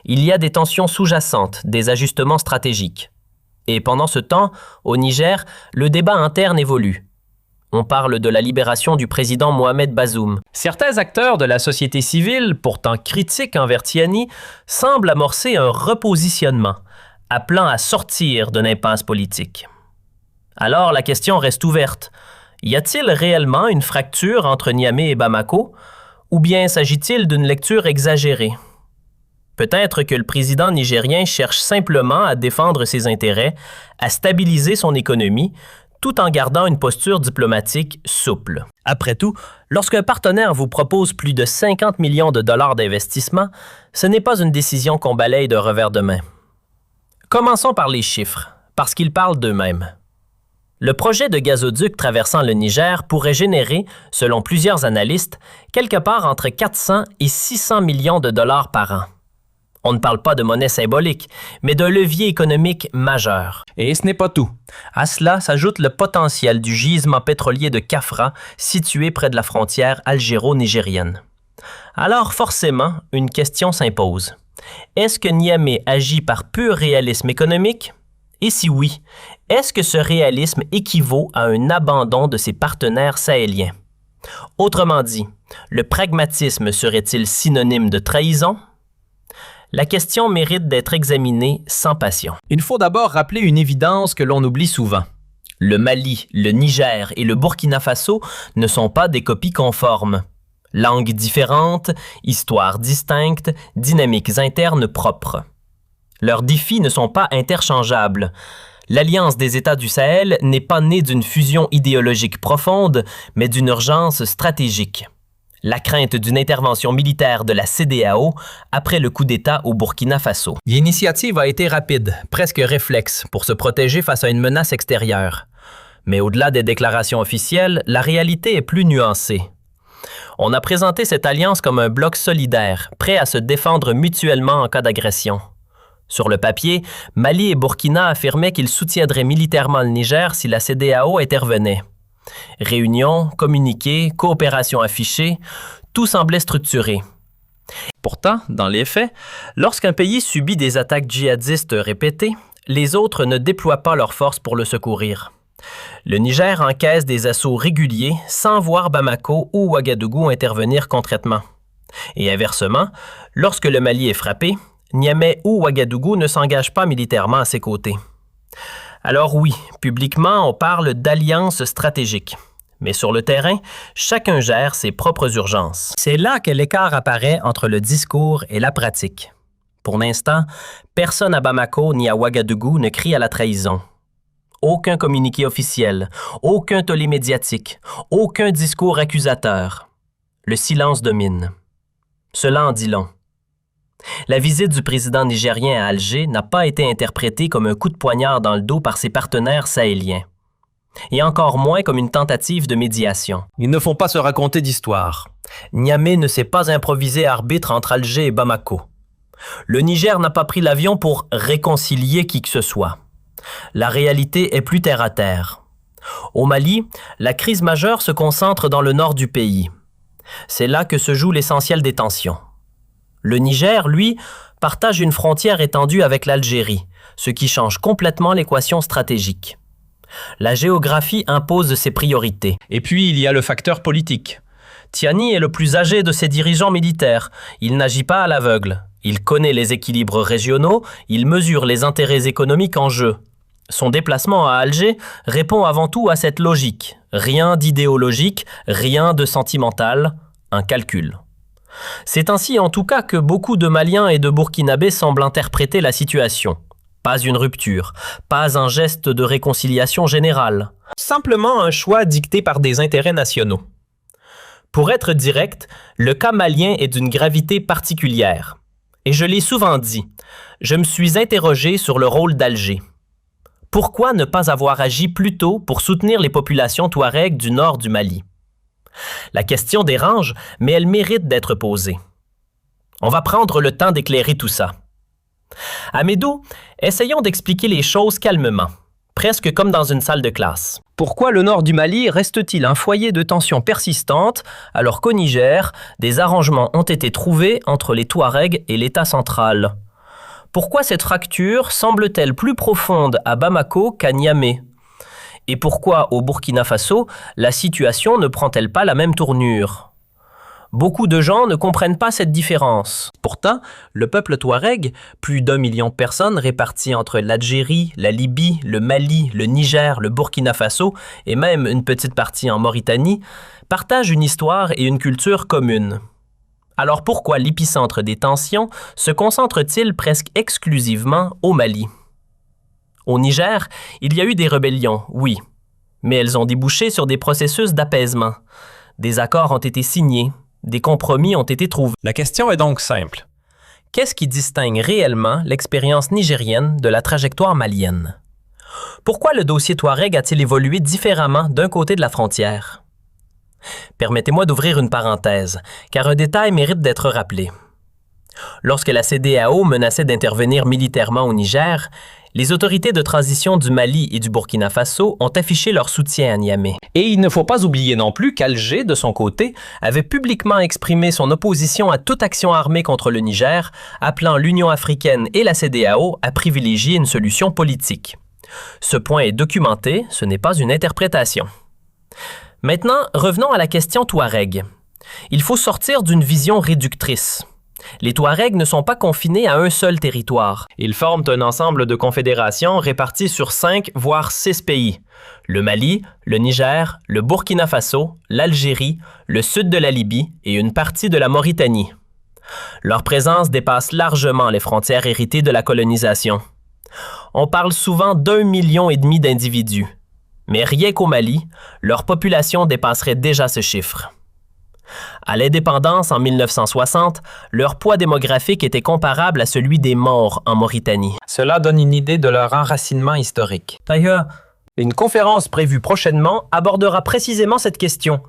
Il y a des tensions sous-jacentes, des ajustements stratégiques. Et pendant ce temps, au Niger, le débat interne évolue. On parle de la libération du président Mohamed Bazoum. Certains acteurs de la société civile, pourtant critiques envers Tiani, semblent amorcer un repositionnement, appelant à sortir de l'impasse politique. Alors la question reste ouverte. Y a-t-il réellement une fracture entre Niamey et Bamako, ou bien s'agit-il d'une lecture exagérée? Peut-être que le président nigérien cherche simplement à défendre ses intérêts, à stabiliser son économie, tout en gardant une posture diplomatique souple. Après tout, lorsqu'un partenaire vous propose plus de 50 millions de dollars d'investissement, ce n'est pas une décision qu'on balaye d'un revers de main. Commençons par les chiffres, parce qu'ils parlent d'eux-mêmes. Le projet de gazoduc traversant le Niger pourrait générer, selon plusieurs analystes, quelque part entre 400 et 600 millions de dollars par an. On ne parle pas de monnaie symbolique, mais d'un levier économique majeur. Et ce n'est pas tout. À cela s'ajoute le potentiel du gisement pétrolier de Kafra, situé près de la frontière algéro-nigérienne. Alors forcément, une question s'impose. Est-ce que Niamey agit par pur réalisme économique? Et si oui, est-ce que ce réalisme équivaut à un abandon de ses partenaires sahéliens? Autrement dit, le pragmatisme serait-il synonyme de trahison? La question mérite d'être examinée sans passion. Il faut d'abord rappeler une évidence que l'on oublie souvent. Le Mali, le Niger et le Burkina Faso ne sont pas des copies conformes. Langues différentes, histoires distinctes, dynamiques internes propres. Leurs défis ne sont pas interchangeables. L'Alliance des États du Sahel n'est pas née d'une fusion idéologique profonde, mais d'une urgence stratégique. La crainte d'une intervention militaire de la CEDEAO après le coup d'État au Burkina Faso. L'initiative a été rapide, presque réflexe, pour se protéger face à une menace extérieure. Mais au-delà des déclarations officielles, la réalité est plus nuancée. On a présenté cette alliance comme un bloc solidaire, prêt à se défendre mutuellement en cas d'agression. Sur le papier, Mali et Burkina affirmaient qu'ils soutiendraient militairement le Niger si la CEDEAO intervenait. Réunions, communiqués, coopération affichée, tout semblait structuré. Pourtant, dans les faits, lorsqu'un pays subit des attaques djihadistes répétées, les autres ne déploient pas leurs forces pour le secourir. Le Niger encaisse des assauts réguliers sans voir Bamako ou Ouagadougou intervenir concrètement. Et inversement, lorsque le Mali est frappé, Niamey ou Ouagadougou ne s'engagent pas militairement à ses côtés. Alors oui, publiquement, on parle d'alliance stratégique. Mais sur le terrain, chacun gère ses propres urgences. C'est là que l'écart apparaît entre le discours et la pratique. Pour l'instant, personne à Bamako ni à Ouagadougou ne crie à la trahison. Aucun communiqué officiel, aucun tollé médiatique, aucun discours accusateur. Le silence domine. Cela en dit long. La visite du président nigérien à Alger n'a pas été interprétée comme un coup de poignard dans le dos par ses partenaires sahéliens. Et encore moins comme une tentative de médiation. Ils ne font pas se raconter d'histoire. Niamey ne s'est pas improvisé arbitre entre Alger et Bamako. Le Niger n'a pas pris l'avion pour réconcilier qui que ce soit. La réalité est plus terre à terre. Au Mali, la crise majeure se concentre dans le nord du pays. C'est là que se joue l'essentiel des tensions. Le Niger, lui, partage une frontière étendue avec l'Algérie, ce qui change complètement l'équation stratégique. La géographie impose ses priorités. Et puis, il y a le facteur politique. Tiani est le plus âgé de ses dirigeants militaires. Il n'agit pas à l'aveugle. Il connaît les équilibres régionaux, il mesure les intérêts économiques en jeu. Son déplacement à Alger répond avant tout à cette logique. Rien d'idéologique, rien de sentimental, un calcul. C'est ainsi en tout cas que beaucoup de Maliens et de Burkinabés semblent interpréter la situation. Pas une rupture, pas un geste de réconciliation générale. Simplement un choix dicté par des intérêts nationaux. Pour être direct, le cas malien est d'une gravité particulière. Et je l'ai souvent dit, je me suis interrogé sur le rôle d'Alger. Pourquoi ne pas avoir agi plus tôt pour soutenir les populations touaregs du nord du Mali? La question dérange, mais elle mérite d'être posée. On va prendre le temps d'éclairer tout ça. Amédou, essayons d'expliquer les choses calmement, presque comme dans une salle de classe. Pourquoi le nord du Mali reste-t-il un foyer de tensions persistantes alors qu'au Niger, des arrangements ont été trouvés entre les Touaregs et l'État central? Pourquoi cette fracture semble-t-elle plus profonde à Bamako qu'à Niamey? Et pourquoi au Burkina Faso, la situation ne prend-elle pas la même tournure? Beaucoup de gens ne comprennent pas cette différence. Pourtant, le peuple touareg, plus d'1 million de personnes réparties entre l'Algérie, la Libye, le Mali, le Niger, le Burkina Faso et même une petite partie en Mauritanie, partagent une histoire et une culture communes. Alors pourquoi l'épicentre des tensions se concentre-t-il presque exclusivement au Mali? Au Niger, il y a eu des rébellions, oui, mais elles ont débouché sur des processus d'apaisement. Des accords ont été signés, des compromis ont été trouvés. La question est donc simple. Qu'est-ce qui distingue réellement l'expérience nigérienne de la trajectoire malienne? Pourquoi le dossier Touareg a-t-il évolué différemment d'un côté de la frontière? Permettez-moi d'ouvrir une parenthèse, car un détail mérite d'être rappelé. Lorsque la CEDEAO menaçait d'intervenir militairement au Niger, les autorités de transition du Mali et du Burkina Faso ont affiché leur soutien à Niamey. Et il ne faut pas oublier non plus qu'Alger, de son côté, avait publiquement exprimé son opposition à toute action armée contre le Niger, appelant l'Union africaine et la CEDEAO à privilégier une solution politique. Ce point est documenté, ce n'est pas une interprétation. Maintenant, revenons à la question Touareg. Il faut sortir d'une vision réductrice. Les Touaregs ne sont pas confinés à un seul territoire. Ils forment un ensemble de confédérations réparties sur 5 voire 6 pays. Le Mali, le Niger, le Burkina Faso, l'Algérie, le sud de la Libye et une partie de la Mauritanie. Leur présence dépasse largement les frontières héritées de la colonisation. On parle souvent d'1,5 million d'individus. Mais rien qu'au Mali, leur population dépasserait déjà ce chiffre. À l'indépendance en 1960, leur poids démographique était comparable à celui des Maures en Mauritanie. Cela donne une idée de leur enracinement historique. D'ailleurs, une conférence prévue prochainement abordera précisément cette question.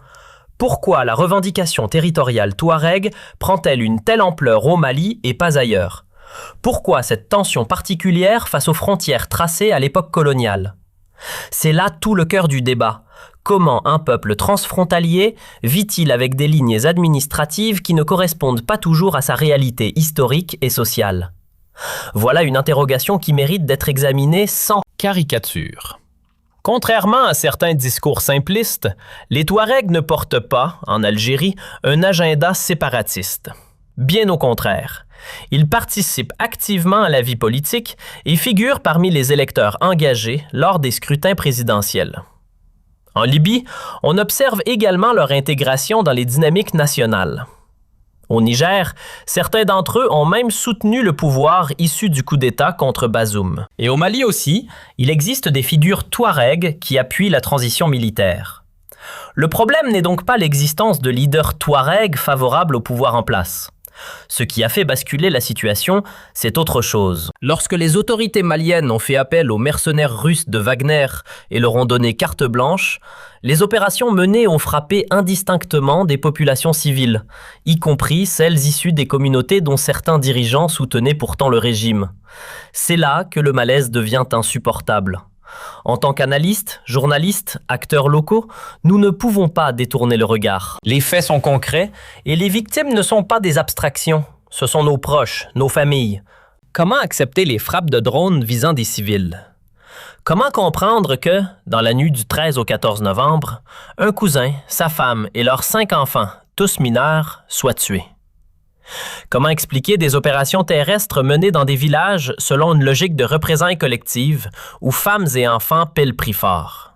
Pourquoi la revendication territoriale touareg prend-elle une telle ampleur au Mali et pas ailleurs? Pourquoi cette tension particulière face aux frontières tracées à l'époque coloniale? C'est là tout le cœur du débat. Comment un peuple transfrontalier vit-il avec des lignes administratives qui ne correspondent pas toujours à sa réalité historique et sociale? Voilà une interrogation qui mérite d'être examinée sans caricature. Contrairement à certains discours simplistes, les Touaregs ne portent pas, en Algérie, un agenda séparatiste. Bien au contraire, Ils participent activement à la vie politique et figurent parmi les électeurs engagés lors des scrutins présidentiels. En Libye, on observe également leur intégration dans les dynamiques nationales. Au Niger, certains d'entre eux ont même soutenu le pouvoir issu du coup d'État contre Bazoum. Et au Mali aussi, il existe des figures touaregs qui appuient la transition militaire. Le problème n'est donc pas l'existence de leaders touaregs favorables au pouvoir en place. Ce qui a fait basculer la situation, c'est autre chose. Lorsque les autorités maliennes ont fait appel aux mercenaires russes de Wagner et leur ont donné carte blanche, les opérations menées ont frappé indistinctement des populations civiles, y compris celles issues des communautés dont certains dirigeants soutenaient pourtant le régime. C'est là que le malaise devient insupportable. En tant qu'analystes, journalistes, acteurs locaux, nous ne pouvons pas détourner le regard. Les faits sont concrets et les victimes ne sont pas des abstractions. Ce sont nos proches, nos familles. Comment accepter les frappes de drones visant des civils? Comment comprendre que, dans la nuit du 13 au 14 novembre, un cousin, sa femme et leurs 5 enfants, tous mineurs, soient tués? Comment expliquer des opérations terrestres menées dans des villages selon une logique de représailles collectives où femmes et enfants paient le prix fort?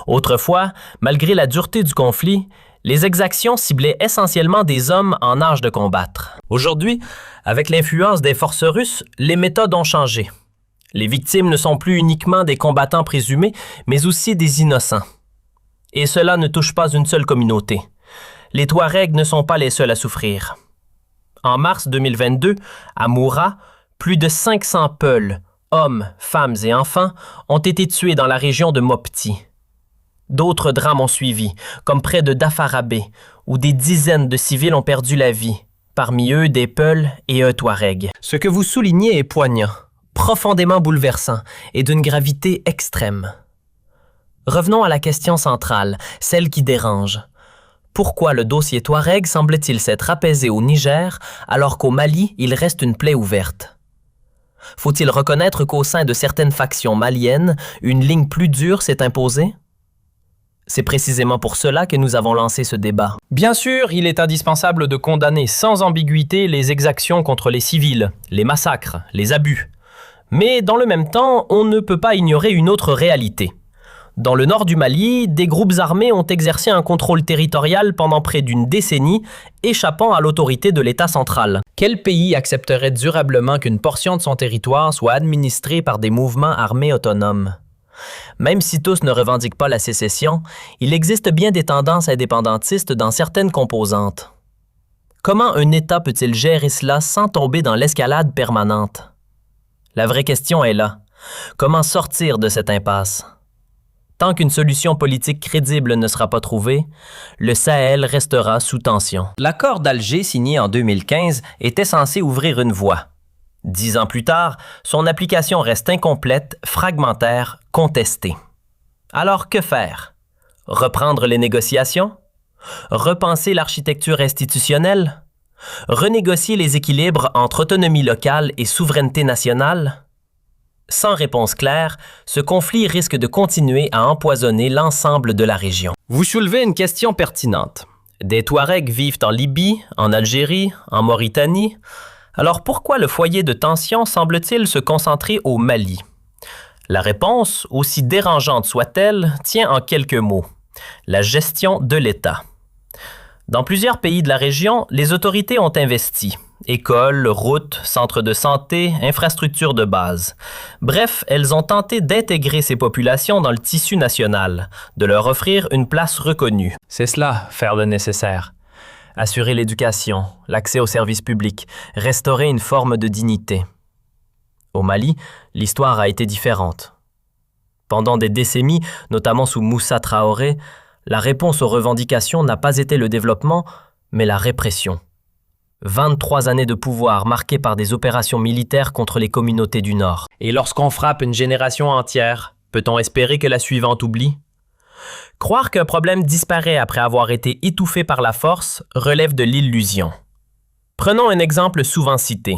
Autrefois, malgré la dureté du conflit, les exactions ciblaient essentiellement des hommes en âge de combattre. Aujourd'hui, avec l'influence des forces russes, les méthodes ont changé. Les victimes ne sont plus uniquement des combattants présumés, mais aussi des innocents. Et cela ne touche pas une seule communauté. Les Touaregs ne sont pas les seuls à souffrir. En mars 2022, à Moura, plus de 500 Peuls, hommes, femmes et enfants, ont été tués dans la région de Mopti. D'autres drames ont suivi, comme près de Dafarabé, où des dizaines de civils ont perdu la vie, parmi eux des Peuls et un Touareg. Ce que vous soulignez est poignant, profondément bouleversant et d'une gravité extrême. Revenons à la question centrale, celle qui dérange. Pourquoi le dossier Touareg semble-t-il s'être apaisé au Niger alors qu'au Mali, il reste une plaie ouverte? Faut-il reconnaître qu'au sein de certaines factions maliennes, une ligne plus dure s'est imposée? C'est précisément pour cela que nous avons lancé ce débat. Bien sûr, il est indispensable de condamner sans ambiguïté les exactions contre les civils, les massacres, les abus. Mais dans le même temps, on ne peut pas ignorer une autre réalité. Dans le nord du Mali, des groupes armés ont exercé un contrôle territorial pendant près d'une décennie, échappant à l'autorité de l'État central. Quel pays accepterait durablement qu'une portion de son territoire soit administrée par des mouvements armés autonomes? Même si tous ne revendiquent pas la sécession, il existe bien des tendances indépendantistes dans certaines composantes. Comment un État peut-il gérer cela sans tomber dans l'escalade permanente? La vraie question est là. Comment sortir de cette impasse? Tant qu'une solution politique crédible ne sera pas trouvée, le Sahel restera sous tension. L'accord d'Alger signé en 2015 était censé ouvrir une voie. 10 ans plus tard, son application reste incomplète, fragmentaire, contestée. Alors que faire? Reprendre les négociations? Repenser l'architecture institutionnelle? Renégocier les équilibres entre autonomie locale et souveraineté nationale? Sans réponse claire, ce conflit risque de continuer à empoisonner l'ensemble de la région. Vous soulevez une question pertinente. Des Touaregs vivent en Libye, en Algérie, en Mauritanie. Alors pourquoi le foyer de tension semble-t-il se concentrer au Mali? La réponse, aussi dérangeante soit-elle, tient en quelques mots. La gestion de l'État. Dans plusieurs pays de la région, les autorités ont investi. Écoles, routes, centres de santé, infrastructures de base. Bref, elles ont tenté d'intégrer ces populations dans le tissu national, de leur offrir une place reconnue. C'est cela, faire le nécessaire. Assurer l'éducation, l'accès aux services publics, restaurer une forme de dignité. Au Mali, l'histoire a été différente. Pendant des décennies, notamment sous Moussa Traoré, la réponse aux revendications n'a pas été le développement, mais la répression. 23 années de pouvoir marquées par des opérations militaires contre les communautés du Nord. Et lorsqu'on frappe une génération entière, peut-on espérer que la suivante oublie? Croire qu'un problème disparaît après avoir été étouffé par la force relève de l'illusion. Prenons un exemple souvent cité.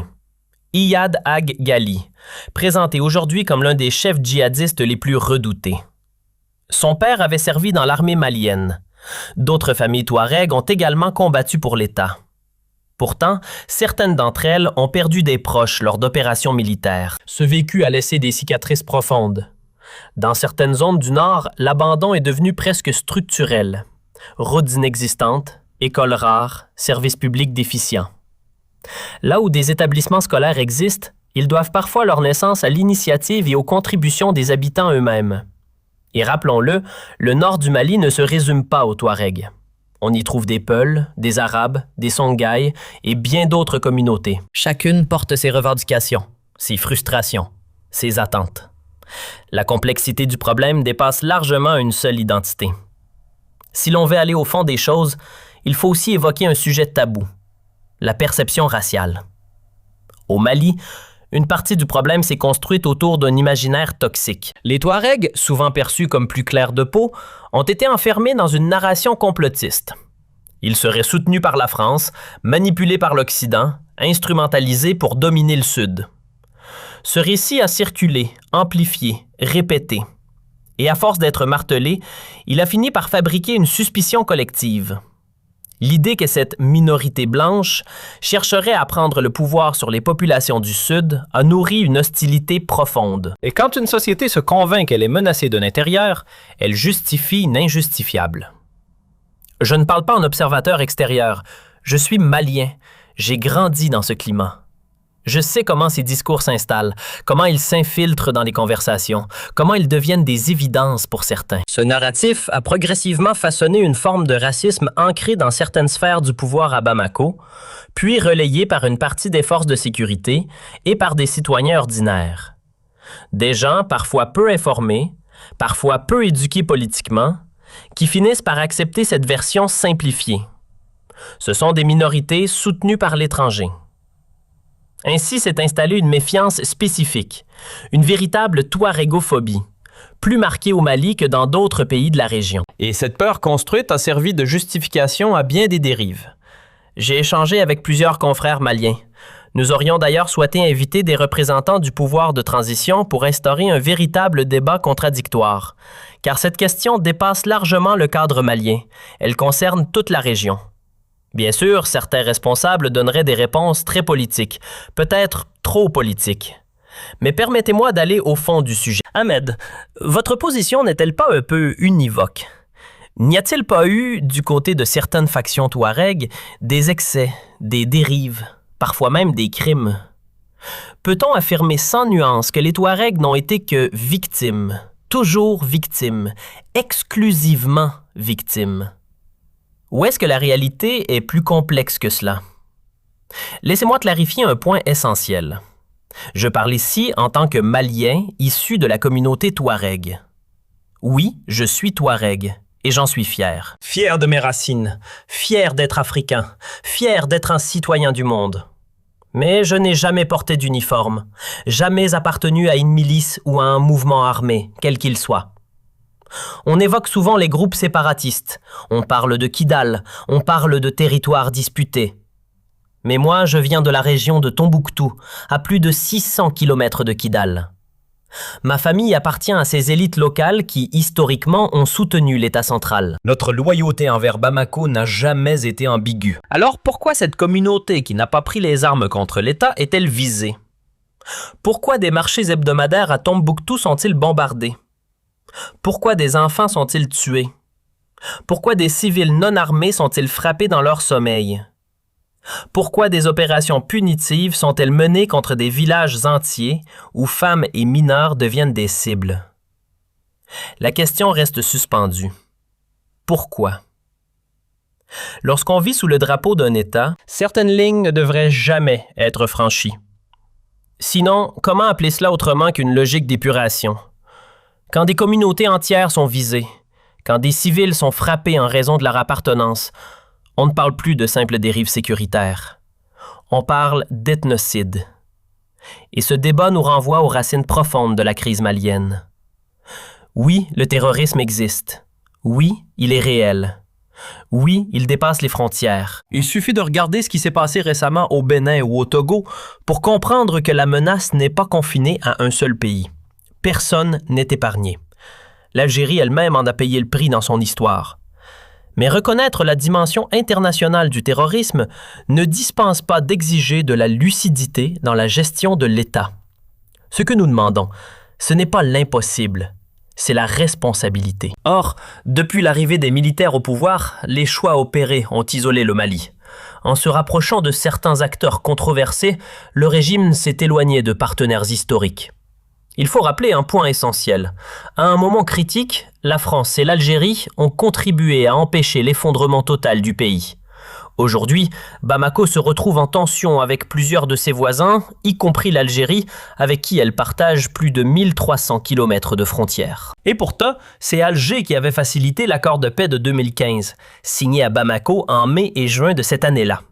Iyad Ag Ghali, présenté aujourd'hui comme l'un des chefs djihadistes les plus redoutés. Son père avait servi dans l'armée malienne. D'autres familles touaregs ont également combattu pour l'État. Pourtant, certaines d'entre elles ont perdu des proches lors d'opérations militaires. Ce vécu a laissé des cicatrices profondes. Dans certaines zones du Nord, l'abandon est devenu presque structurel. Routes inexistantes, écoles rares, services publics déficients. Là où des établissements scolaires existent, ils doivent parfois leur naissance à l'initiative et aux contributions des habitants eux-mêmes. Et rappelons-le, le nord du Mali ne se résume pas aux Touaregs. On y trouve des Peuls, des Arabes, des Songhai et bien d'autres communautés. Chacune porte ses revendications, ses frustrations, ses attentes. La complexité du problème dépasse largement une seule identité. Si l'on veut aller au fond des choses, il faut aussi évoquer un sujet tabou, la perception raciale. Au Mali, une partie du problème s'est construite autour d'un imaginaire toxique. Les Touaregs, souvent perçus comme plus clairs de peau, ont été enfermés dans une narration complotiste. Ils seraient soutenus par la France, manipulés par l'Occident, instrumentalisés pour dominer le Sud. Ce récit a circulé, amplifié, répété. Et à force d'être martelé, il a fini par fabriquer une suspicion collective. L'idée que cette minorité blanche chercherait à prendre le pouvoir sur les populations du Sud a nourri une hostilité profonde. Et quand une société se convainc qu'elle est menacée de l'intérieur, elle justifie l'injustifiable. Je ne parle pas en observateur extérieur. Je suis malien. J'ai grandi dans ce climat. Je sais comment ces discours s'installent, comment ils s'infiltrent dans les conversations, comment ils deviennent des évidences pour certains. Ce narratif a progressivement façonné une forme de racisme ancrée dans certaines sphères du pouvoir à Bamako, puis relayée par une partie des forces de sécurité et par des citoyens ordinaires. Des gens parfois peu informés, parfois peu éduqués politiquement, qui finissent par accepter cette version simplifiée. Ce sont des minorités soutenues par l'étranger. Ainsi s'est installée une méfiance spécifique, une véritable touarégophobie, plus marquée au Mali que dans d'autres pays de la région. Et cette peur construite a servi de justification à bien des dérives. J'ai échangé avec plusieurs confrères maliens. Nous aurions d'ailleurs souhaité inviter des représentants du pouvoir de transition pour instaurer un véritable débat contradictoire, car cette question dépasse largement le cadre malien. Elle concerne toute la région. Bien sûr, certains responsables donneraient des réponses très politiques, peut-être trop politiques. Mais permettez-moi d'aller au fond du sujet. Ahmed, votre position n'est-elle pas un peu univoque? N'y a-t-il pas eu, du côté de certaines factions touaregs, des excès, des dérives, parfois même des crimes? Peut-on affirmer sans nuance que les Touaregs n'ont été que victimes, toujours victimes, exclusivement victimes? Ou est-ce que la réalité est plus complexe que cela? Laissez-moi clarifier un point essentiel. Je parle ici en tant que Malien issu de la communauté Touareg. Oui, je suis Touareg et j'en suis fier. Fier de mes racines, fier d'être africain, fier d'être un citoyen du monde. Mais je n'ai jamais porté d'uniforme, jamais appartenu à une milice ou à un mouvement armé, quel qu'il soit. On évoque souvent les groupes séparatistes, on parle de Kidal, on parle de territoires disputés. Mais moi, je viens de la région de Tombouctou, à plus de 600 km de Kidal. Ma famille appartient à ces élites locales qui, historiquement, ont soutenu l'État central. Notre loyauté envers Bamako n'a jamais été ambiguë. Alors pourquoi cette communauté qui n'a pas pris les armes contre l'État est-elle visée? Pourquoi des marchés hebdomadaires à Tombouctou sont-ils bombardés? Pourquoi des enfants sont-ils tués? Pourquoi des civils non armés sont-ils frappés dans leur sommeil? Pourquoi des opérations punitives sont-elles menées contre des villages entiers où femmes et mineurs deviennent des cibles? La question reste suspendue. Pourquoi? Lorsqu'on vit sous le drapeau d'un État, certaines lignes ne devraient jamais être franchies. Sinon, comment appeler cela autrement qu'une logique d'épuration? Quand des communautés entières sont visées, quand des civils sont frappés en raison de leur appartenance, on ne parle plus de simples dérives sécuritaires. On parle d'ethnocide. Et ce débat nous renvoie aux racines profondes de la crise malienne. Oui, le terrorisme existe. Oui, il est réel. Oui, il dépasse les frontières. Il suffit de regarder ce qui s'est passé récemment au Bénin ou au Togo pour comprendre que la menace n'est pas confinée à un seul pays. Personne n'est épargné. L'Algérie elle-même en a payé le prix dans son histoire. Mais reconnaître la dimension internationale du terrorisme ne dispense pas d'exiger de la lucidité dans la gestion de l'État. Ce que nous demandons, ce n'est pas l'impossible, c'est la responsabilité. Or, depuis l'arrivée des militaires au pouvoir, les choix opérés ont isolé le Mali. En se rapprochant de certains acteurs controversés, le régime s'est éloigné de partenaires historiques. Il faut rappeler un point essentiel. À un moment critique, la France et l'Algérie ont contribué à empêcher l'effondrement total du pays. Aujourd'hui, Bamako se retrouve en tension avec plusieurs de ses voisins, y compris l'Algérie, avec qui elle partage plus de 1300 km de frontières. Et pourtant, c'est Alger qui avait facilité l'accord de paix de 2015, signé à Bamako en mai et juin de cette année-là.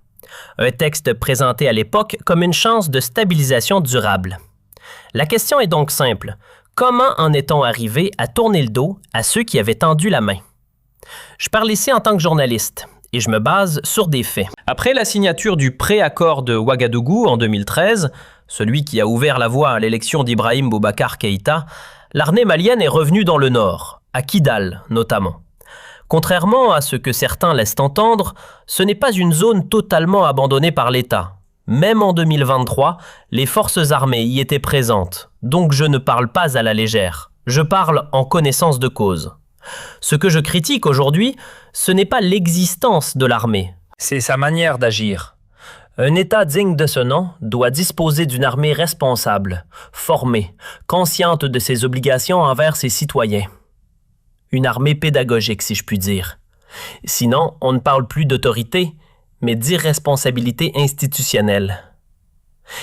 Un texte présenté à l'époque comme une chance de stabilisation durable. La question est donc simple. Comment en est-on arrivé à tourner le dos à ceux qui avaient tendu la main? Je parle ici en tant que journaliste et je me base sur des faits. Après la signature du pré-accord de Ouagadougou en 2013, celui qui a ouvert la voie à l'élection d'Ibrahim Boubacar Keïta, l'armée malienne est revenue dans le nord, à Kidal notamment. Contrairement à ce que certains laissent entendre, ce n'est pas une zone totalement abandonnée par l'État. Même en 2023, les forces armées y étaient présentes, donc je ne parle pas à la légère, je parle en connaissance de cause. Ce que je critique aujourd'hui, ce n'est pas l'existence de l'armée, c'est sa manière d'agir. Un État digne de ce nom doit disposer d'une armée responsable, formée, consciente de ses obligations envers ses citoyens. Une armée pédagogique, si je puis dire. Sinon, on ne parle plus d'autorité, mais d'irresponsabilité institutionnelle.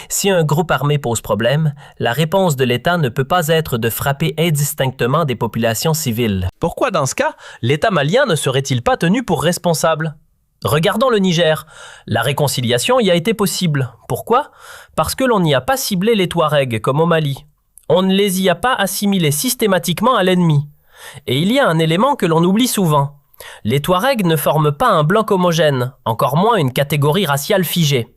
Si un groupe armé pose problème, la réponse de l'État ne peut pas être de frapper indistinctement des populations civiles. Pourquoi dans ce cas, l'État malien ne serait-il pas tenu pour responsable? Regardons le Niger. La réconciliation y a été possible. Pourquoi? Parce que l'on n'y a pas ciblé les Touaregs comme au Mali. On ne les y a pas assimilés systématiquement à l'ennemi. Et il y a un élément que l'on oublie souvent. Les Touaregs ne forment pas un bloc homogène, encore moins une catégorie raciale figée.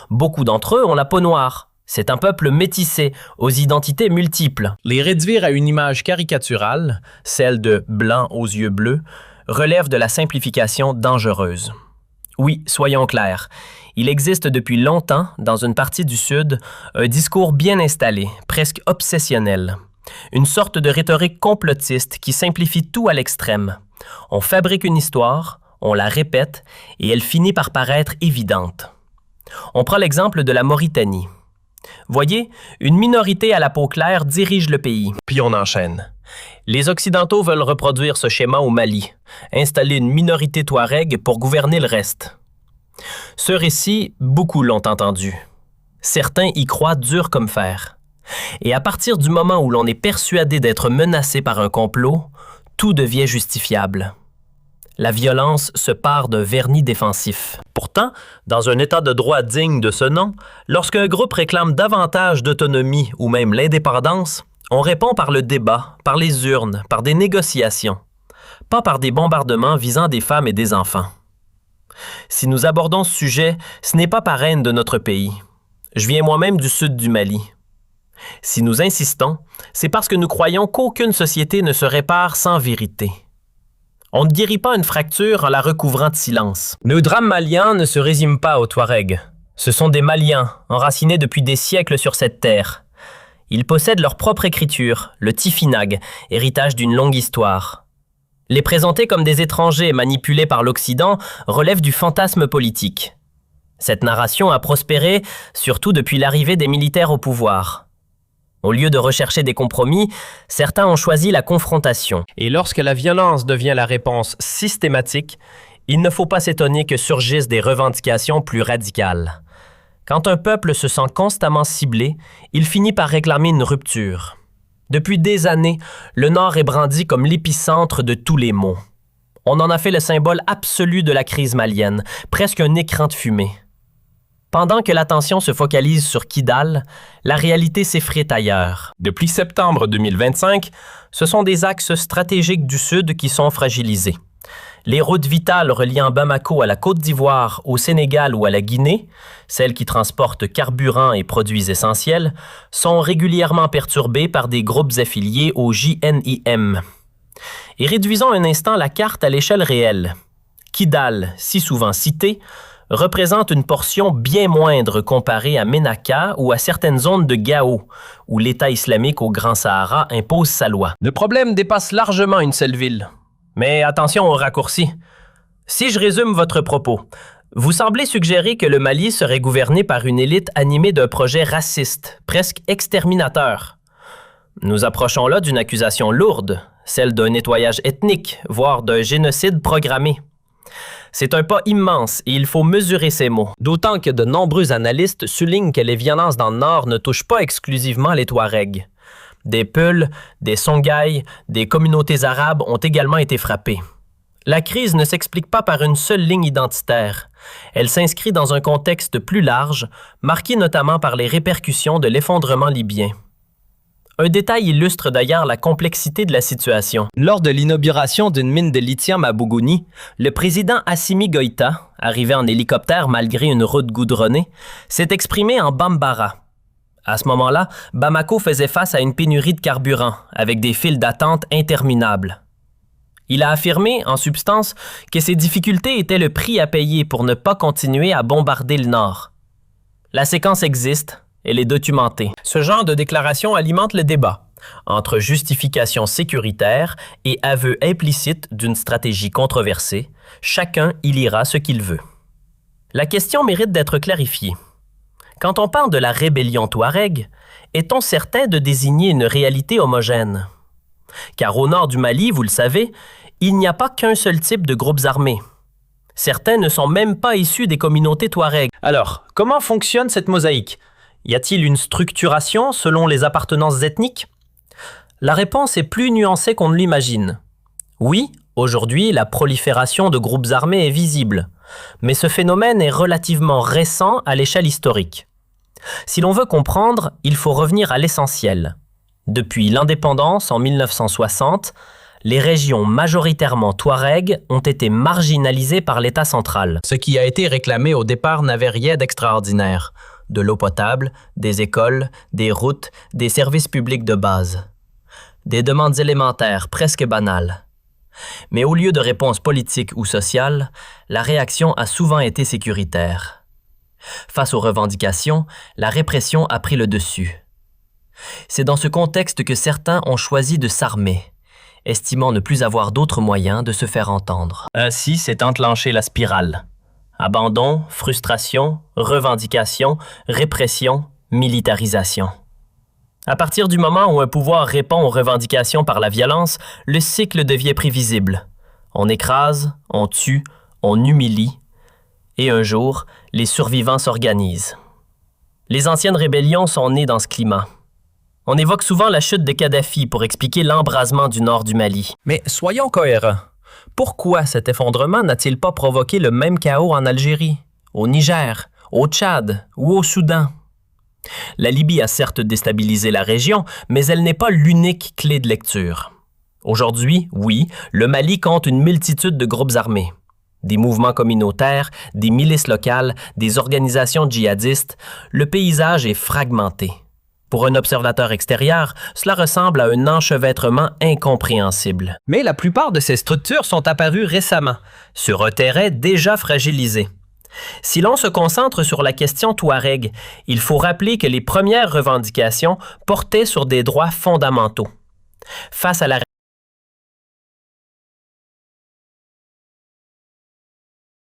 Beaucoup d'entre eux ont la peau noire. C'est un peuple métissé, aux identités multiples. Les réduire à une image caricaturale, celle de blanc aux yeux bleus, relève de la simplification dangereuse. Oui, soyons clairs, il existe depuis longtemps, dans une partie du Sud, un discours bien installé, presque obsessionnel. Une sorte de rhétorique complotiste qui simplifie tout à l'extrême. On fabrique une histoire, on la répète, et elle finit par paraître évidente. On prend l'exemple de la Mauritanie. Voyez, une minorité à la peau claire dirige le pays. Puis on enchaîne. Les Occidentaux veulent reproduire ce schéma au Mali, installer une minorité touareg pour gouverner le reste. Ce récit, beaucoup l'ont entendu. Certains y croient dur comme fer. Et à partir du moment où l'on est persuadé d'être menacé par un complot, tout devient justifiable. La violence se pare d'un vernis défensif. Pourtant, dans un état de droit digne de ce nom, lorsqu'un groupe réclame davantage d'autonomie ou même l'indépendance, on répond par le débat, par les urnes, par des négociations, pas par des bombardements visant des femmes et des enfants. Si nous abordons ce sujet, ce n'est pas par haine de notre pays. Je viens moi-même du sud du Mali. Si nous insistons, c'est parce que nous croyons qu'aucune société ne se répare sans vérité. On ne guérit pas une fracture en la recouvrant de silence. Le drame malien ne se résume pas aux Touaregs. Ce sont des Maliens, enracinés depuis des siècles sur cette terre. Ils possèdent leur propre écriture, le Tifinagh, héritage d'une longue histoire. Les présenter comme des étrangers manipulés par l'Occident relève du fantasme politique. Cette narration a prospéré, surtout depuis l'arrivée des militaires au pouvoir. Au lieu de rechercher des compromis, certains ont choisi la confrontation. Et lorsque la violence devient la réponse systématique, il ne faut pas s'étonner que surgissent des revendications plus radicales. Quand un peuple se sent constamment ciblé, il finit par réclamer une rupture. Depuis des années, le Nord est brandi comme l'épicentre de tous les maux. On en a fait le symbole absolu de la crise malienne, presque un écran de fumée. Pendant que l'attention se focalise sur Kidal, la réalité s'effrite ailleurs. Depuis septembre 2025, ce sont des axes stratégiques du Sud qui sont fragilisés. Les routes vitales reliant Bamako à la Côte d'Ivoire, au Sénégal ou à la Guinée, celles qui transportent carburant et produits essentiels, sont régulièrement perturbées par des groupes affiliés au JNIM. Et réduisons un instant la carte à l'échelle réelle. Kidal, si souvent cité, représente une portion bien moindre comparée à Ménaka ou à certaines zones de Gao, où l'État islamique au Grand Sahara impose sa loi. Le problème dépasse largement une seule ville. Mais attention aux raccourcis. Si je résume votre propos, vous semblez suggérer que le Mali serait gouverné par une élite animée d'un projet raciste, presque exterminateur. Nous approchons là d'une accusation lourde, celle d'un nettoyage ethnique, voire d'un génocide programmé. C'est un pas immense et il faut mesurer ces mots. D'autant que de nombreux analystes soulignent que les violences dans le Nord ne touchent pas exclusivement les Touaregs. Des Peuls, des Songhai, des communautés arabes ont également été frappées. La crise ne s'explique pas par une seule ligne identitaire. Elle s'inscrit dans un contexte plus large, marqué notamment par les répercussions de l'effondrement libyen. Un détail illustre d'ailleurs la complexité de la situation. Lors de l'inauguration d'une mine de lithium à Bougouni, le président Assimi Goïta, arrivé en hélicoptère malgré une route goudronnée, s'est exprimé en Bambara. À ce moment-là, Bamako faisait face à une pénurie de carburant, avec des files d'attente interminables. Il a affirmé, en substance, que ces difficultés étaient le prix à payer pour ne pas continuer à bombarder le Nord. La séquence existe. Elle est documentée. Ce genre de déclaration alimente le débat entre justification sécuritaire et aveu implicite d'une stratégie controversée. Chacun y lira ce qu'il veut. La question mérite d'être clarifiée. Quand on parle de la rébellion touareg, est-on certain de désigner une réalité homogène? Car au nord du Mali, vous le savez, il n'y a pas qu'un seul type de groupes armés. Certains ne sont même pas issus des communautés touareg. Alors, comment fonctionne cette mosaïque? Y a-t-il une structuration selon les appartenances ethniques? La réponse est plus nuancée qu'on ne l'imagine. Oui, aujourd'hui, la prolifération de groupes armés est visible, mais ce phénomène est relativement récent à l'échelle historique. Si l'on veut comprendre, il faut revenir à l'essentiel. Depuis l'indépendance en 1960, les régions majoritairement touareg ont été marginalisées par l'État central. Ce qui a été réclamé au départ n'avait rien d'extraordinaire. De l'eau potable, des écoles, des routes, des services publics de base. Des demandes élémentaires, presque banales. Mais au lieu de réponses politiques ou sociales, la réaction a souvent été sécuritaire. Face aux revendications, la répression a pris le dessus. C'est dans ce contexte que certains ont choisi de s'armer, estimant ne plus avoir d'autres moyens de se faire entendre. Ainsi s'est enclenchée la spirale. Abandon, frustration, revendication, répression, militarisation. À partir du moment où un pouvoir répond aux revendications par la violence, le cycle devient prévisible. On écrase, on tue, on humilie, et un jour, les survivants s'organisent. Les anciennes rébellions sont nées dans ce climat. On évoque souvent la chute de Kadhafi pour expliquer l'embrasement du nord du Mali. Mais soyons cohérents. Pourquoi cet effondrement n'a-t-il pas provoqué le même chaos en Algérie, au Niger, au Tchad ou au Soudan? La Libye a certes déstabilisé la région, mais elle n'est pas l'unique clé de lecture. Aujourd'hui, oui, le Mali compte une multitude de groupes armés. Des mouvements communautaires, des milices locales, des organisations djihadistes, le paysage est fragmenté. Pour un observateur extérieur, cela ressemble à un enchevêtrement incompréhensible. Mais la plupart de ces structures sont apparues récemment, sur un terrain déjà fragilisé. Si l'on se concentre sur la question touareg, il faut rappeler que les premières revendications portaient sur des droits fondamentaux. Face à la